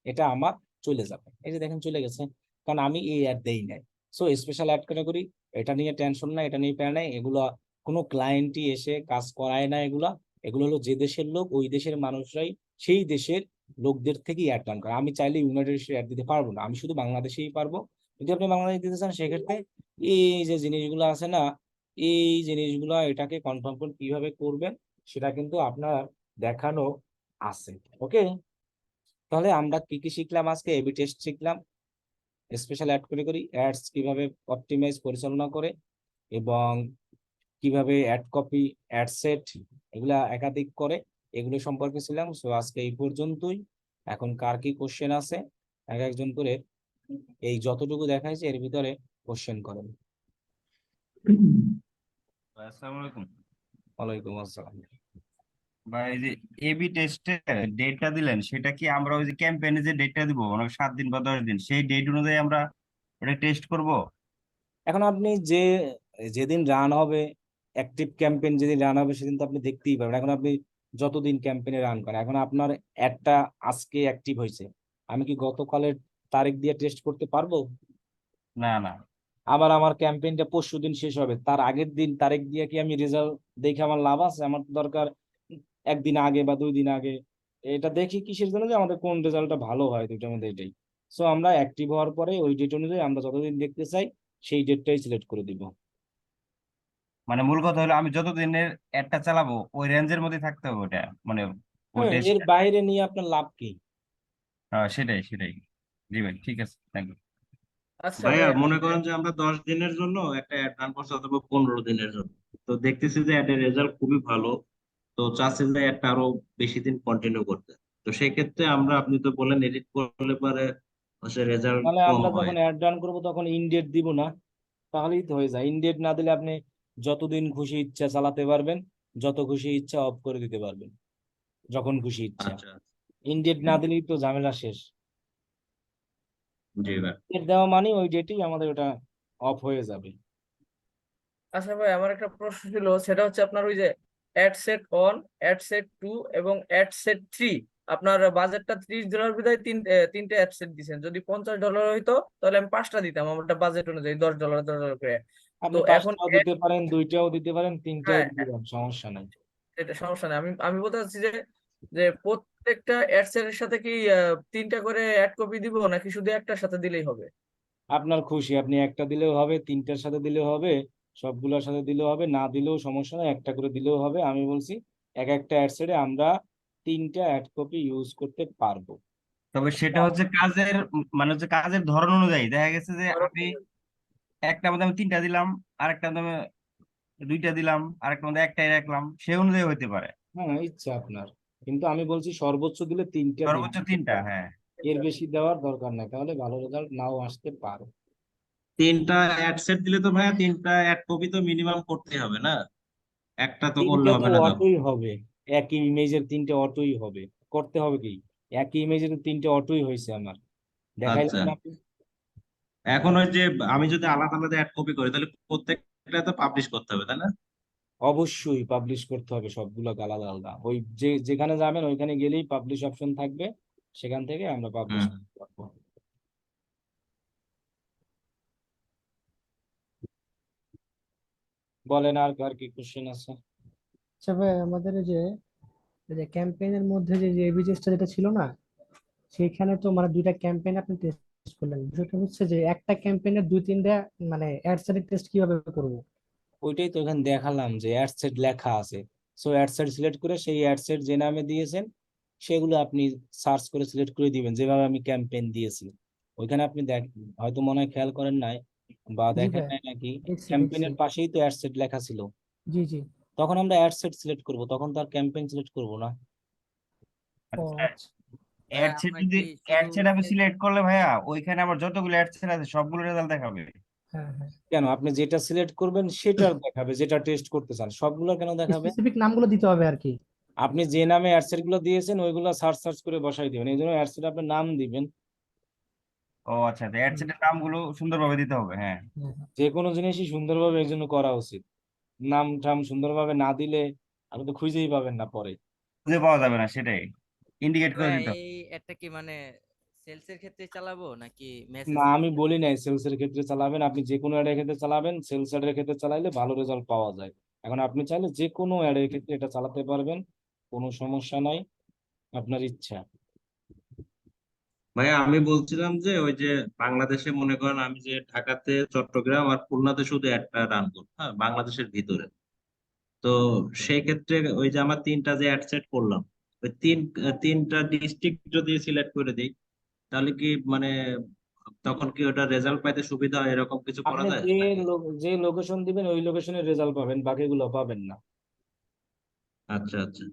এটা আমার চলে যাবে। এই যে দেখেন চলে গেছে, কারণ আমি এই অ্যাড দেই নাই। সো স্পেশাল অ্যাড ক্যাটাগরি, এটা নিয়ে টেনশন নাই, এটা নিয়ে প্যারা নাই, এগুলো কোনো ক্লায়েন্টই এসে কাজ করায় না। এগুলো এগুলো হলো যে দেশের লোক ওই দেশের মানুষরাই সেই দেশের লোকদের থেকেই অ্যাড রান করে। আমি চাইলে ইউনাইটেড স্টেট অ্যাড দিতে পারবো না, আমি শুধু বাংলাদেশেই পারবো। যদি আপনি বাংলাদেশ দিতে চান সেক্ষেত্রে এই যে জিনিসগুলো আছে না, এই জিনিসগুলো এটাকে কনফার্ম করে কিভাবে করবেন সেটা কিন্তু আপনার দেখানো আছে। ওকে, তাহলে আমরা কি কি শিখলাম আজকে? এবি টেস্ট শিখলাম, স্পেশাল অ্যাড করে করি অ্যাডস কিভাবে অপটিমাইজ পরিচালনা করে, এবং কিভাবে অ্যাড কপি, অ্যাড সেট এগুলা একাধিক করে, এগুলো সম্পর্কে ছিলাম। সো আজকে এই পর্যন্তই। এখন কার কি কোশ্চেন আছে এক একজন করে এই যতটুকু দেখাইছে এর ভিতরে কোশ্চেন করেন। ভাই, আসসালামু আলাইকুম। ওয়ালাইকুম আসসালাম। ভাই, এই যে এবি টেস্টের ডেটটা দিলেন, সেটা কি আমরা ওই যে ক্যাম্পেইনে যে ডেটটা দিব, মানে 7 দিন বা 10 দিন, সেই ডেট অনুযায়ী আমরা ওটা টেস্ট করব? এখন আপনি যেদিন রান হবে, অ্যাক্টিভ ক্যাম্পেইন যেদিন রান হবে সেদিন তো আপনি দেখতেই পাবেন। এখন আপনি যতদিন ক্যাম্পেইনে রান করেন, এখন আপনার অ্যাডটা আজকে অ্যাক্টিভ হয়েছে, আমি কি গতকালের তারিখ দিয়ে টেস্ট করতে পারবো? না, না। আবার আমার ক্যাম্পেইনটা পরশু দিন শেষ হবে, তার আগের দিন তারিখ দিয়ে কি আমি রেজাল্ট দেখে আমার লাভ আছে? আমার তো দরকার একদিন আগে বা 2 দিন আগে। এটা দেখি কিসের জন্য, যে আমাদের কোন রেজাল্টটা ভালো হয় দুইটার মধ্যে এটাই। সো আমরা অ্যাক্টিভ হওয়ার পরে ওই ডেট অনুযায়ী আমরা যতদিন দেখতে চাই সেই ডেটটাই সিলেক্ট করে দিব। মানে মূল কথা হলো, আমি যতদিনের অ্যাডটা চালাবো ওই রেঞ্জের মধ্যে থাকতে হবে ওটা, মানে ওই হ্যাঁ, এর টেস্ট। বাইরে নিয়ে আপনার লাভ কি? হ্যাঁ, সেটাই সেটাই। জি ভাই, ঠিক আছে, থ্যাংক ইউ। আচ্ছা ভাইয়া, ভাইয়া, মনে করেন যে আমরা 10 দিনের জন্য একটা অ্যাড রান করছি, অথবা 15 দিনের জন্য। তো দেখতেছি যে অ্যাডের রেজাল্ট খুবই ভালো। তো চাচ্ছি যে অ্যাডটা আরো বেশি দিন কন্টিনিউ করতে। তো সেই ক্ষেত্রে আমরা, আপনি তো বলেন এডিট করলে পরে হচ্ছে রেজাল্ট তাহলে কম আমরা হয়। যখন অ্যাড রান করবো তখন ইনডেট দিব না, তাহলেই তো হয়ে যায়। ইনডেট না দিলে আপনি যতদিন খুশি ইচ্ছা চালাতে পারবেন, যত খুশি ইচ্ছা অফ করে দিতে পারবেন, যখন খুশি ইচ্ছা। আচ্ছা। ইনডেট না দিলেই তো ঝামেলা শেষ। জি ভাই। ডেট দেওয়া মানে ওই ডেটেই আমাদের ওটা অফ হয়ে যাবে। আচ্ছা ভাই, আমার একটা প্রশ্ন ছিল, সেটা হচ্ছে আপনার ওই যে ad set one, ad set two এবং অ্যাড সেট থ্রি, আপনার বাজেটটা $30 বিধায় তিনটে অ্যাড সেট দিচ্ছেন। যদি $50 হইতো তাহলে আমি 5টা দিতাম, আমারটা বাজেট অনুযায়ী $10 $10 করে। তো আপনি এখন 5টাও দিতে পারেন, 2টাও দিতে পারেন, 3টাও হ্যাঁ, দিতে পারেন, সমস্যা নাই। এটা সমস্যা নেই। আমি আমি বলতে চাচ্ছি যে যে প্রত্যেকটা অ্যাড সেটের সাথে কি 3টা করে অ্যাড কপি দিব, নাকি শুধু একটার সাথে দিলেই হবে? আপনার খুশি, আপনি একটা দিলেও হবে, 3টার সাথে দিলেও হবে, সবগুলোর সাথে দিলেও হবে, না দিলেও সমস্যা নাই, একটা করে দিলেও হবে। আমি বলছি এক একটা অ্যাডসেটে আমরা 3টা অ্যাড কপি ইউজ করতে পারবো। তবে সেটা হচ্ছে কাজের, মানে হচ্ছে কাজের ধরন অনুযায়ী দেখা গেছে যে আমি একটা মধ্যে আমি 3টা দিলাম, আরেকটা মধ্যে আমি 2টা দিলাম, আরেকটা মধ্যে একটাই রাখলাম, সে অনুযায়ী হইতে পারে। হ্যাঁ, ইচ্ছা আপনার, কিন্তু আমি বলছি সর্বোচ্চ দিলে 3টা দিন, সর্বোচ্চ 3টা, হ্যাঁ। এর বেশি দেওয়ার দরকার নাই, তাহলে ভালো রেজাল্ট নাও আসতে পারে। 3টা অ্যাড সেট দিলে তো ভাইয়া 3টা অ্যাড কপি তো মিনিমাম করতে হবে না? একটা তো করলে 3টে তো হবে না দাম। অটোই হবে, একই ইমেজের 3টে অটোই হবে। করতে হবে কি, একই ইমেজের 3টে অটোই হয়েছে আমার, আচ্ছা। দেখাইলাম না আপনি? এখন ওই যে আমি যদি আলাদা আলাদা অ্যাড কপি করি, তাহলে প্রত্যেকটা তো পাবলিশ করতে হবে, তাই না? অবশ্যই পাবলিশ করতে হবে সবগুলো আলাদা আলাদা। ওই যেখানে যাবেন ওইখানে গেলেই পাবলিশ অপশন থাকবে, সেখান থেকে আমরা পাবলিশ হুম। করতে পারবো। বলেন আর কার কি কোশ্চেন আছে? আচ্ছা ভাই, আমাদের এই যে ক্যাম্পেইনের মধ্যে যে এবি টেস্টটা যেটা ছিল না, সেখানে তো মানে দুইটা ক্যাম্পেইন আপনি টেস্ট করলেন। বিষয়টা হচ্ছে যে একটা ক্যাম্পেইনের দুই তিনটা মানে অ্যাডসের টেস্ট কিভাবে করব? ওইটাই তো এখানে দেখালাম যে অ্যাডসেট লেখা আছে। সো অ্যাডসেট সিলেক্ট করে সেই অ্যাডসেট যে নামে দিয়েছেন সেগুলো আপনি সার্চ করে সিলেক্ট করে দিবেন, যেভাবে আমি ক্যাম্পেইন দিয়েছি। ওইখানে আপনি হয়তো মনে হয় খেয়াল করেন নাই বা জি দেখেন ভাই, নাই নাকি, দেখছি দেখছি। ক্যাম্পেইনের পাশেই তো অ্যাডসেট লেখা ছিল। জি জি। তখন আমরা অ্যাডসেট সিলেক্ট করব, তখন তো আর ক্যাম্পেইন সিলেক্ট করব না। ও আচ্ছা। আচ্ছা। অ্যাড সেট আমরা যদি কি অ্যাড শুধু সেট আমি সিলেক্ট করলে ভাইয়া, ওইখানে আমার যতগুলো অ্যাড সেট আছে সবগুলো রেজাল্ট দেখাবে? হ্যাঁ হ্যাঁ। কেন, আপনি যেটা সিলেক্ট করবেন সেটার দেখাবে, যেটা টেস্ট করতে চান সবগুলো কেন দেখাবে? স্পেসিফিক নামগুলো দিতে হবে আর কি। আপনি যে নামে অ্যাডসেট গুলো দিয়েছেন ওইগুলো সার্চ সার্চ করে বসাই দিবেন, এই জন্য অ্যাডসেট আপনার নাম দিবেন। ও আচ্ছা, অ্যাড হুম, সেটের নামগুলো সুন্দরভাবে দিতে হবে, হ্যাঁ। হ্যাঁ, হ্যাঁ। যে কোনো জিনিসই সুন্দরভাবে এই জন্য করা উচিত। নাম টাম সুন্দরভাবে না দিলে আপনি তো খুঁজেই পাবেন না পরে। খুঁজে পাওয়া যাবে না, সেটাই ইন্ডিকেট করে ভাইয়া দিতে হবে। এই একটা কি মানে সেলস এর ক্ষেত্রে চালাবো নাকি না, মেসেজের আমি ক্ষেত্রে? বলি নাই সেলস এর ক্ষেত্রে চালাবেন, আপনি যে কোনো অ্যাড এর ক্ষেত্রে চালাবেন, সেলস অ্যাড এর ক্ষেত্রে চালাইলে ভালো রেজাল্ট পাওয়া যায়। এখন আপনি চাইলে যে কোনো অ্যাড এর ক্ষেত্রে এটা চালাতে পারবেন, কোনো সমস্যা নাই, আপনার ইচ্ছা। ভাইয়া আমি বলছিলাম যে ওই যে বাংলাদেশে মনে করেন আমি যে ঢাকাতে, চট্টগ্রাম আর খুলনাতে শুধু একটা রান করবো, হ্যাঁ, বাংলাদেশের ভিতরে। তো সেই ক্ষেত্রে ওই যে আমার তিনটা যে অ্যাড সেট করলাম, ওই তিনটা ডিস্ট্রিক্ট যদি সিলেক্ট করে দিই, তাহলে কি মানে তখন কি ওটা রেজাল্ট পাইতে সুবিধা হয়, এরকম কিছু করা আপনি যায় যে নাকি? যে লোকেশন দিবেন ওই লোকেশনের রেজাল্ট পাবেন, বাকিগুলো পাবেন না। আচ্ছা আচ্ছা,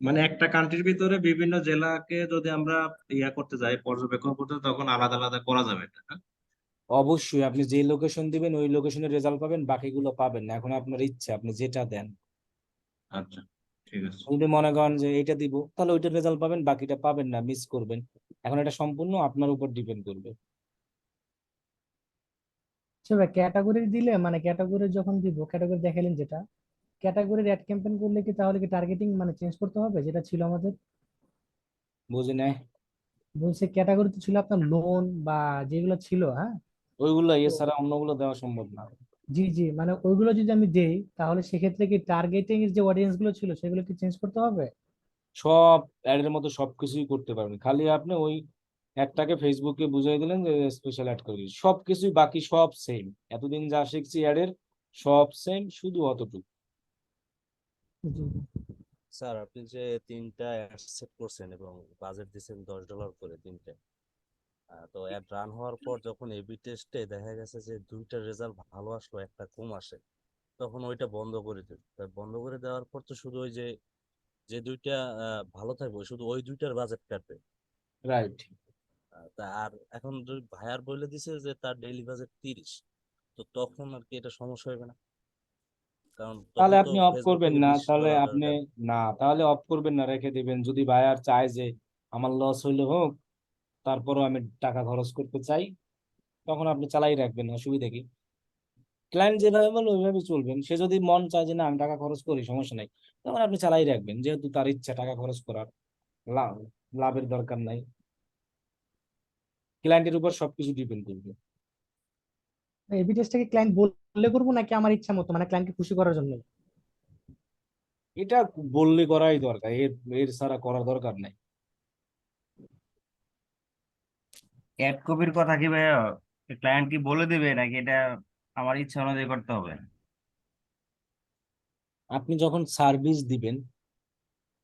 মানে একটা কান্ট্রির ভিতরে বিভিন্ন জেলাকে যদি আমরা ইয়া করতে যাই, পর্যবেক্ষণ করতে, তখন আলাদা আলাদা করা যাবে এটা, হ্যাঁ? অবশ্যই আপনি যে লোকেশন দিবেন ওই লোকেশনের রেজাল্ট পাবেন, বাকিগুলো পাবেন না। এখন আপনার ইচ্ছা, আপনি যেটা দেন। আচ্ছা, ঠিক আছে। যদি মনে করেন যে এইটা দিব, তাহলে ওইটার রেজাল্ট পাবেন, বাকিটা পাবেন না, মিস করবেন। এখন এটা সম্পূর্ণ আপনার উপর ডিপেন্ড করবে। আচ্ছা ভাই, ক্যাটাগরি দিলে মানে ক্যাটাগরি যখন দিব, ক্যাটাগরি দেখালেন যেটা, ক্যাটাগরির অ্যাড ক্যাম্পেইন করলে কি তাহলে কি টার্গেটিং মানে চেঞ্জ করতে হবে, যেটা ছিল আমাদের? বুঝি নাই। বলছে ক্যাটাগরিতে ছিল আপনার লোন বা যেগুলো ছিল, হ্যাঁ। ওইগুলো তো এছাড়া অন্যগুলো দেওয়া সম্ভব না। জি জি, মানে ওইগুলো যদি আমি দেই, তাহলে সেক্ষেত্রে কি টার্গেটিং এর যে অডিয়েন্স গুলো ছিল সেগুলো কি চেঞ্জ করতে হবে? সব অ্যাডের মতো সবকিছুই করতে পারবেন, খালি আপনি ওই একটাকে ফেসবুকে বুঝিয়ে দিলেন যে স্পেশাল অ্যাড করে দিন। সবকিছুই বাকি সব সেম, এতদিন যা শিখছি অ্যাডের সব সেম, শুধু অতটুকু। জি। স্যার, আপনি যে তিনটা অ্যাড সেট করছেন এবং বাজেট দিচ্ছেন $10 করে তিনটে, তো অ্যাড রান হওয়ার পর যখন এবি টেস্টে দেখা গেছে যে দুইটা রেজাল্ট ভালো আসলো, একটা কম আসে, তখন ওইটা বন্ধ করে দিন। তা বন্ধ করে দেওয়ার পর তো শুধু ওই যে যে দুইটা ভালো থাকবে শুধু ওই দুইটার বাজেট কাটবে। রাইট। তা আর এখন যদি ভাইয়ার বলে দিছে যে তার ডেইলি বাজেট 30, তো তখন আর কি এটা সমস্যা হবে না? কারণ তাহলে তখন তো আপনি অফ ফেসবুকে করবেন না, তাহলে $20 আপনি দরকার। না, তাহলে অফ করবেন না, রেখে দিবেন। যদি বায়ার চায় যে আমার লস হইলে হোক, তারপরও আমি টাকা খরচ করতে চাই, তখন আপনি চালাই রাখবেন, অসুবিধা কি? ক্লায়েন্ট যেভাবে বলবে ওইভাবে চলবেন। সে যদি মন চায় যে না আমি টাকা খরচ করি, সমস্যা নাই, তখন আপনি চালাই রাখবেন, যেহেতু তার ইচ্ছা টাকা খরচ করার। লাভ, লাভের দরকার নাই। ক্লায়েন্টের উপর সবকিছু ডিপেন্ড করবে। এবি টেস্টটাকে ক্লায়েন্ট বললে করবো নাকি আমার ইচ্ছা মতো, মানে ক্লায়েন্টকে খুশি করার জন্য? এটা বললে করাই দরকার, এর এর ছাড়া করার দরকার নাই। অ্যাড কপির কথা কি ভাইয়া ক্লায়েন্ট কি বলে দিবে নাকি এটা আমার ইচ্ছা অনুযায়ী করতে হবে? আপনি যখন সার্ভিস দিবেন,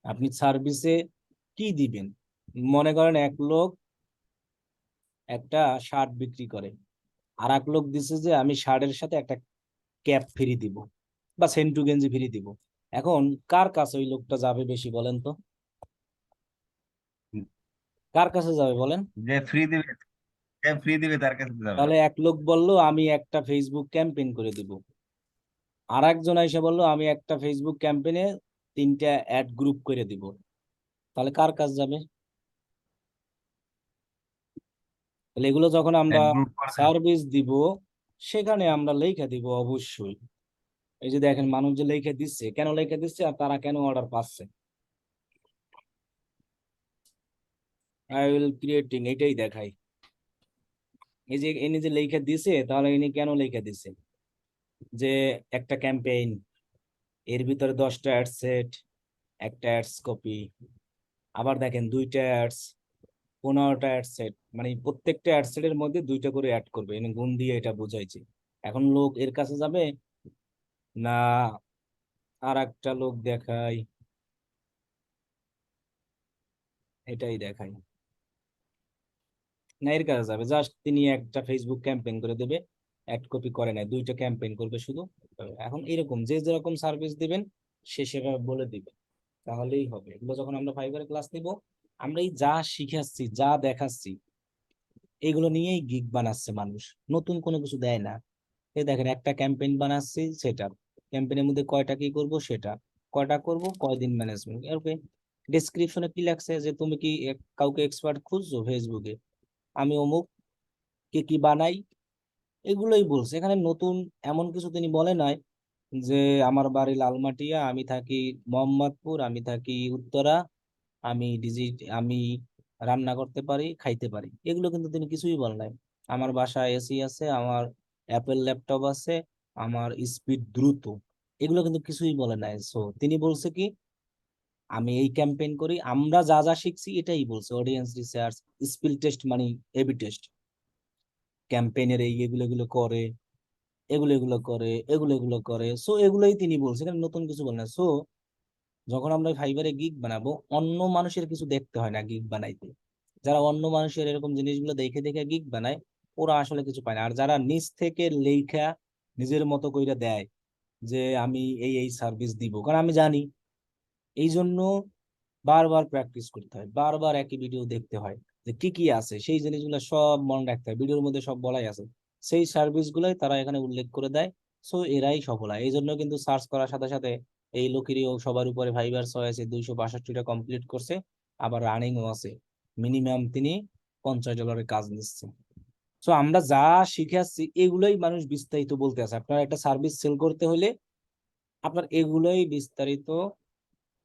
আপনি সার্ভিসে কি দিবেন? মনে করেন এক লোক একটা শার্ট বিক্রি করে, আর এক লোক দিছে যে আমি শার্টের সাথে একটা ক্যাপ ফ্রি দিব বা সেন্টু গেঞ্জি ফ্রি দিব। এখন কার কাছে ওই লোকটা যাবে বেশি, বলেন তো? কার কাছে যাবে বলেন? যে ফ্রি দিবে, যে ফ্রি দিবে তার কাছে যাবে। তাহলে এক লোক বলল আমি একটা ফেসবুক ক্যাম্পেইন করে দিব, আর একজন এসে বললো আমি একটা ফেসবুক ক্যাম্পেইনে 3টা অ্যাড গ্রুপ করে দিব। তাহলে কার কাছে যাবে? তাহলে এগুলো যখন আমরা এক গ্রুপ করে দেবে। সার্ভিস দিব, সেখানে আমরা লেখা দিব অবশ্যই। এই যে দেখেন মানুষ যে লেখা দিচ্ছে, কেন লেখা দিচ্ছে আর তারা কেন অর্ডার পাচ্ছে, আই উইল ক্রিয়েটিং, এটাই দেখাই। এই যে ইনি যে লেখা দিছে, তাহলে ইনি কেন লেখা দিছে? যে একটা ক্যাম্পেইন, এর ভিতরে 10টা অ্যাড সেট, একটা অ্যাডস কপি, আবার দেখেন 2টা অ্যাডস, 15টা অ্যাড সেট, মানে প্রত্যেকটা অ্যাড সেটের মধ্যে 2টা করে অ্যাড করবে, এনে গুণ দিয়ে এটা বোঝাইছে। এখন লোক এর কাছে যাবে না আর একটা লোক দেখাই, এটাই দেখাই, না এর কাছে যাবে? জাস্ট তিনি একটা ফেসবুক ক্যাম্পেইন করে দেবে, অ্যাড কপি করে নাই, 2টা ক্যাম্পেইন করবে শুধু। এখন এরকম যে যেরকম সার্ভিস দিবেন সে সেভাবে বলে দিবে, তাহলেই হবে। এগুলো যখন আমরা ফাইবারে ক্লাস নিব, আমরা এই যা শিখাচ্ছি যা দেখাচ্ছি এগুলো নিয়েই গিগ বানাচ্ছে মানুষ, নতুন কোনো কিছু দেয় না। এই দেখেন একটা ক্যাম্পেইন বানাচ্ছি, সেটা ক্যাম্পেইনের মধ্যে কয়টা কি করব, সেটা কয়টা করব, কয়দিন ম্যানেজমেন্ট, ওকে। ডেসক্রিপশনে কি লাগছে যে তুমি কি কাউকে এক্সপার্ট খুঁজছো ফেসবুকে, আমি অমুক, কে কি বানাই, এগুলোই বলছে। এখানে নতুন এমন কিছু তিনি বলে নাই যে আমার বাড়ি লালমাটিয়া, আমি থাকি মোহাম্মদপুর, আমি থাকি উত্তরা, আমি রান্না করতে পারি, খাইতে পারি, এগুলো কিন্তু তিনি কিছুই বলেন নাই। আমার বাসায় এসি আছে, আমার অ্যাপেল ল্যাপটপ আছে, আমার স্পিড দ্রুত, এগুলো কিন্তু কিছুই বলে নাই। সো তিনি বলছে কি, আমি এই ক্যাম্পেইন করি, আমরা যা যা শিখছি এটাই বলছে, অডিয়েন্স রিসার্চ, স্পিল টেস্ট মানে এবি টেস্ট, ক্যাম্পেইনের এই এগুলো করে, এগুলো করে, এগুলো করে। সো এগুলোই তিনি বলছে, এখানে নতুন কিছু বলেন না। সো যখন আমরা ফাইবারে গিগ বানাবো, অন্য মানুষের কিছু দেখতে হয় না গিগ বানাইতে। যারা অন্য মানুষের এরকম জিনিসগুলো দেখে দেখে গিগ বানায়, ওরা আসলে কিছু পায় না। আর যারা নিজ থেকে লেখা নিজের মতো কইরা দেয় যে আমি এই সার্ভিস দিব, কারণ আমি জানি, এই জন্য বারবার প্র্যাকটিস করতে হয়, বারবার একই ভিডিও দেখতে হয়, যে কি কি আছে সেই জিনিসগুলো সব মনে রাখতে হয়, ভিডিওর মধ্যে সব বলাই আছে, সেই সার্ভিস গুলাই তারা এখানে উল্লেখ করে দেয়। সো এরাই সফল হয়। এই জন্য কিন্তু সার্চ করার সাথে সাথে এই লোকেরও সবার উপরে ফাইবার আছে, 262টা কমপ্লিট করছে, আবার রানিংও আছে, মিনিমাম তিনি $50 কাজ নিচ্ছে। সো আমরা যা শিখে আসছি এগুলোই মানুষ বিস্তারিত বলতে আছে। আপনার একটা সার্ভিস সেল করতে হলে আপনার এগুলোই বিস্তারিত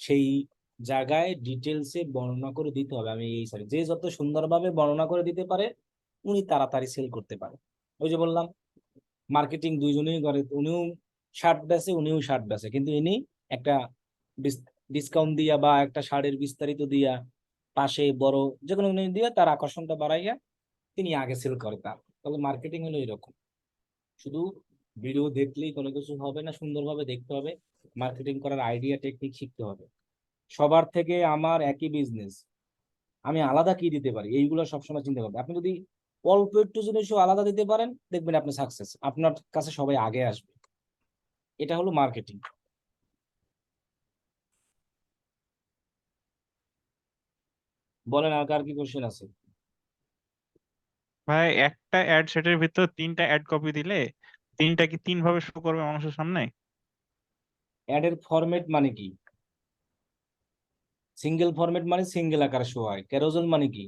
সেই জায়গায় ডিটেলসে বর্ণনা করে দিতে হবে। আমি এই সরি, যে যত সুন্দরভাবে বর্ণনা করে দিতে পারে উনি তাড়াতাড়ি সেল করতে পারে। ওই যে বললাম, মার্কেটিং দুইজনেই করে, উনিও শার্ট বেচে, উনিও শার্ট বেচে, কিন্তু ইনি একটা ডিসকাউন্ট দিয়া বা একটা শার্টের বিস্তারিত দিয়া পাশে বড় যে কোনো জিনিস দিয়ে তার আকর্ষণটা বাড়াইয়া তিনি আগে সেল করে। তার তাহলে মার্কেটিং হলো এরকম, শুধু ভিডিও দেখলেই কোনো কিছু হবে না, সুন্দরভাবে দেখতে হবে, মার্কেটিং করার আইডিয়া টেকনিক শিখতে হবে। সবার থেকে আমার একই বিজনেস, আমি আলাদা কি দিতে পারি এইগুলো সবসময় চিন্তা করবেন। আপনি যদি অল্প একটু জিনিসও আলাদা দিতে পারেন, দেখবেন আপনি সাকসেস, আপনার কাছে সবাই আগে আসবে। এটা হলো মার্কেটিং। বলেন আর কার কি কোশ্চেন আছে? ভাই একটা অ্যাড সেটের ভিতর 3টা অ্যাড কপি দিলে 3টা কি 3 ভাবে শো করবে মানুষের সামনে? অ্যাড এর ফরম্যাট মানে কি? সিঙ্গেল ফরম্যাট মানে সিঙ্গেল আকারে শো হয়। ক্যারোজেল মানে কি?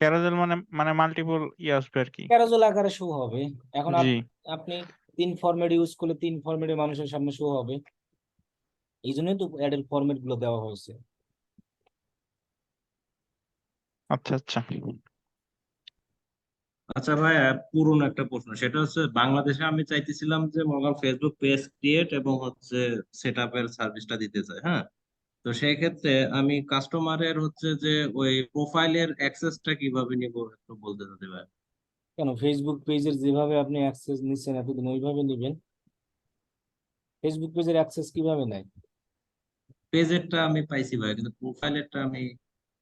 ক্যারাজেল মানে মানে মাল্টিপল আসবে আর কি। ক্যারোজেল আকারে শো হবে। এখন জি। আপনি 3 ফরম্যাট ইউজ করলে 3 ফরম্যাটে মানুষের সামনে শো হবে। এই জন্যই তো অ্যাড এর ফরম্যাট গুলো দেওয়া হয়েছে। আচ্ছা আচ্ছা। আচ্ছা ভাই, পুরনো একটা প্রশ্ন, সেটা হচ্ছে বাংলাদেশে আমি চাইতেছিলাম যে মনে করেন ফেসবুক পেজ ক্রিয়েট এবং হচ্ছে সেট আপের সার্ভিসটা দিতে চাই, হ্যাঁ। তো সেই ক্ষেত্রে আমি কাস্টমারের হচ্ছে যে ওই প্রোফাইলের অ্যাক্সেসটা কিভাবে নিব একটু বলতে চাইতে ভাই। কেন, ফেসবুক পেজের যেভাবে আপনি অ্যাক্সেস নিচ্ছেন এতদিন ওইভাবে নিবেন। ফেসবুক পেজের অ্যাক্সেস কিভাবে নেয়? পেজেরটা আমি পাইছি ভাই, কিন্তু প্রোফাইলেরটা আমি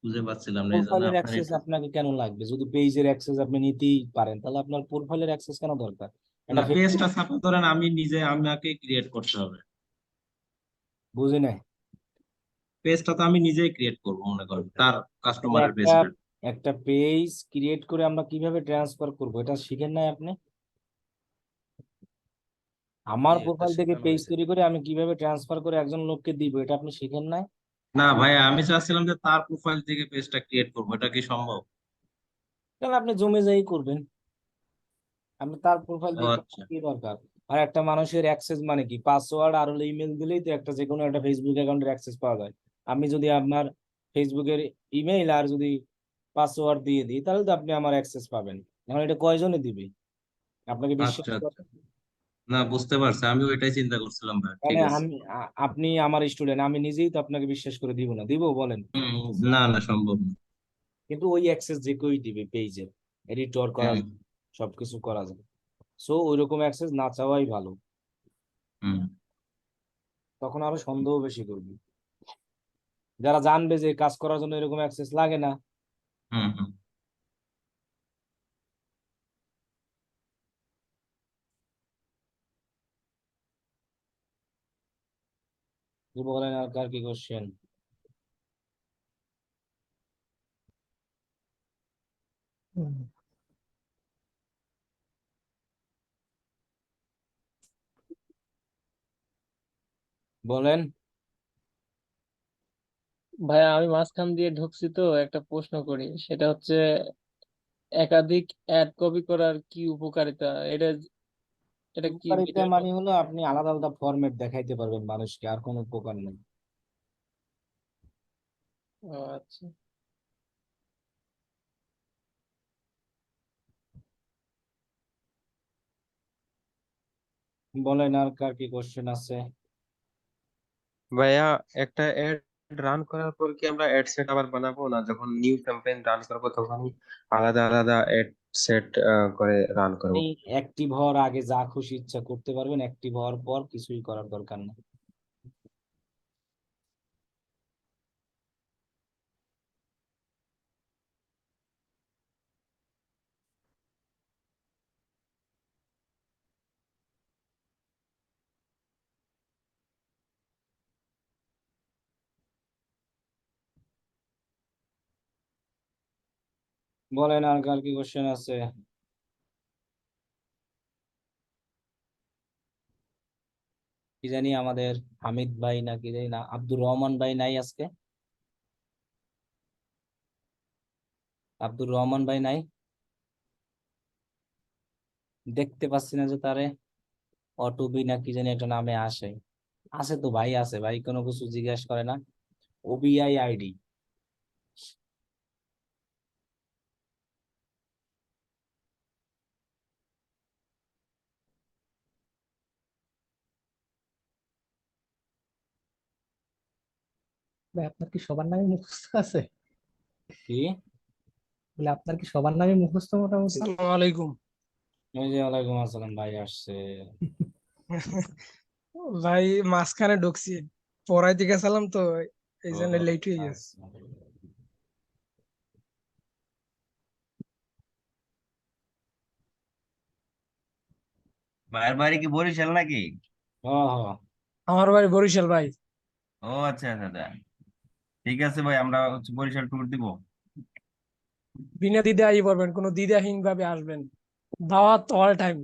খুঁজে পাচ্ছিলাম না, এই জন্য প্রোফাইলের আপনার অ্যাক্সেস একটু। আপনাকে কেন লাগবে? যদি পেজের অ্যাক্সেস আপনি নিতেই পারেন, তাহলে আপনার প্রোফাইলের অ্যাক্সেস কেন দরকার? না, এটা ফেসবুক, পেজটা সাপোজ ধরেন আমি নিজে আমাকে ক্রিয়েট করতে হবে। বুঝে নেয়। পেজটা তো আমি নিজেই ক্রিয়েট করবো মনে করেন, তার এটা কাস্টমারের একটা বেসিক্যালি। একটা পেজ ক্রিয়েট করে আমরা কিভাবে ট্রান্সফার করব এটা শিখেন নাই আপনি? আমার জি, এটা প্রোফাইল থেকে শেখানো পেজ হয়েছে। তৈরি করে আমি কিভাবে ট্রান্সফার করে একজন লোককে দিব, এটা আপনি শিখেন নাই? না ভাই, আমি চাচ্ছিলাম যে তার প্রোফাইল থেকে পেজটা ক্রিয়েট করবো, এটা কি সম্ভব? তাহলে আপনি জমে যাই করবেন, আপনি তার প্রোফাইল ও দেখে আচ্ছা। কি দরকার? আর একটা মানুষের অ্যাক্সেস মানে কি? পাসওয়ার্ড আর হলো ইমেল দিলেই তো একটা যে কোনো একটা ফেসবুক অ্যাকাউন্টের অ্যাক্সেস পাওয়া যায়। আমি যদি আপনার ফেসবুকের ইমেইল আর যদি পাসওয়ার্ড দিয়ে দিই, তাহলে তো আপনি আমার অ্যাক্সেস পাবেন। এখন এটা কয়জনে দিবে? আপনাকে বিশ্বাস আচ্ছা করে? আচ্ছা, না বুঝতে পারছি, আমি ওইটাই চিন্তা করছিলাম ভাই, মানে ঠিক আছে। আপনি আমার স্টুডেন্ট, আমি নিজেই তো আপনাকে বিশ্বাস করে দিব না, দিব বলেন? না না, সম্ভব না। কিন্তু ওই অ্যাক্সেস যে কেউই দিবে, পেজে এডিটর করা হুম যায়, সবকিছু করা যায়। সো ওইরকম অ্যাক্সেস না চাওয়াই ভালো, হুম তখন আরো সন্দেহ বেশি করবে। যারা জানবে যে কাজ করার জন্য এরকম অ্যাক্সেস লাগে না, হুম হুম। যে বলেন আর কার কি কোশ্চেন? হুম। বলেন। ভাইয়া আমি মাঝখান দিয়ে ঢুকছি, তো একটা প্রশ্ন করি, সেটা হচ্ছে একাধিক অ্যাড কপি করার কি উপকারিতা? এটা এটা কি উপকারিতা ভিডিওর মানে মধ্যে? হলো আপনি আলাদা আলাদা ফরম্যাট দেখাইতে পারবেন মানুষকে, আর কোনো উপকার নেই। ও আচ্ছা। বলেন আর কার কি কোশ্চেন আছে? ভাইয়া একটা অ্যাড রান করার পর কি আমরা অ্যাড সেট আবার বানাবো, না যখন নিউ ক্যাম্পেইন রান করবো তখনই আলাদা আলাদা অ্যাড সেট করে রান করবো? এই অ্যাক্টিভ হওয়ার আগে যা খুশি ইচ্ছা করতে পারবেন, অ্যাক্টিভ হওয়ার পর কিছুই করার দরকার নেই। বলেন আর কার কি কোশ্চেন আছে? কি জানি আমাদের হামিদ ভাই না কি জানি না, আব্দুর রহমান ভাই নাই আজকে? আব্দুর রহমান ভাই নাই, দেখতে পাচ্ছি না যে তারে। অটুবি না কি জানি একটা নামে আসে। আছে তো ভাই, আছে ভাই, কোনো কিছু জিজ্ঞেস করে না। ওবিআই আইডি। ভাই আপনার কি সবার নামে মুখস্থ আছে? কি? বলে আপনার কি সবার নামে মুখস্থ মোটামুটি? আসসালামু আলাইকুম। ওই যে ওয়ালাইকুম আসসালাম, ভাই আসছে। ভাই মাঝখানে ঢুকছি, পড়াইতে গেছিলাম তো, এই ও, জন্য লেট হয়ে গেছে। আচ্ছা। ভাইয়ের বাড়ি কি বরিশাল নাকি? হ হ। আমার বাড়ি বরিশাল ভাই। ও আচ্ছা আচ্ছা আচ্ছা। ঠিক আছে ভাই, আমরা বরিশাল ট্যুর দিব। বিনা দ্বিধায় পড়বেন, কোনো দ্বিধাহীন ভাবে আসবেন, দাওয়াত অল টাইম।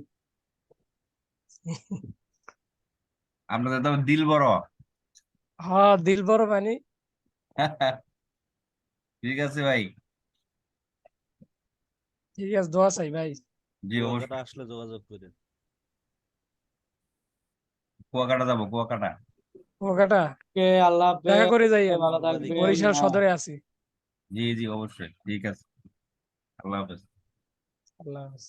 আপনাদের তো দিল বড়। হ্যাঁ, দিল বড় মানে। ঠিক আছে ভাই। ঠিক আছে, দোয়া চাই ভাই। জি কুয়াকাটা অবশ্যই। আসলে যোগাযোগ করেন। কুয়াকাটা যাবো, কুয়াকাটা। ওকাটা ওকে, আল্লাহ দেখা করে হাফেজ, যাইয়েন, ভালো সাংবাদিক থাকবেন। বরিশাল হ্যাঁ। সদরে আছি। জি জি অবশ্যই, ঠিক আছে। আল্লাহ হাফেজ। আল্লাহ হাফেজ।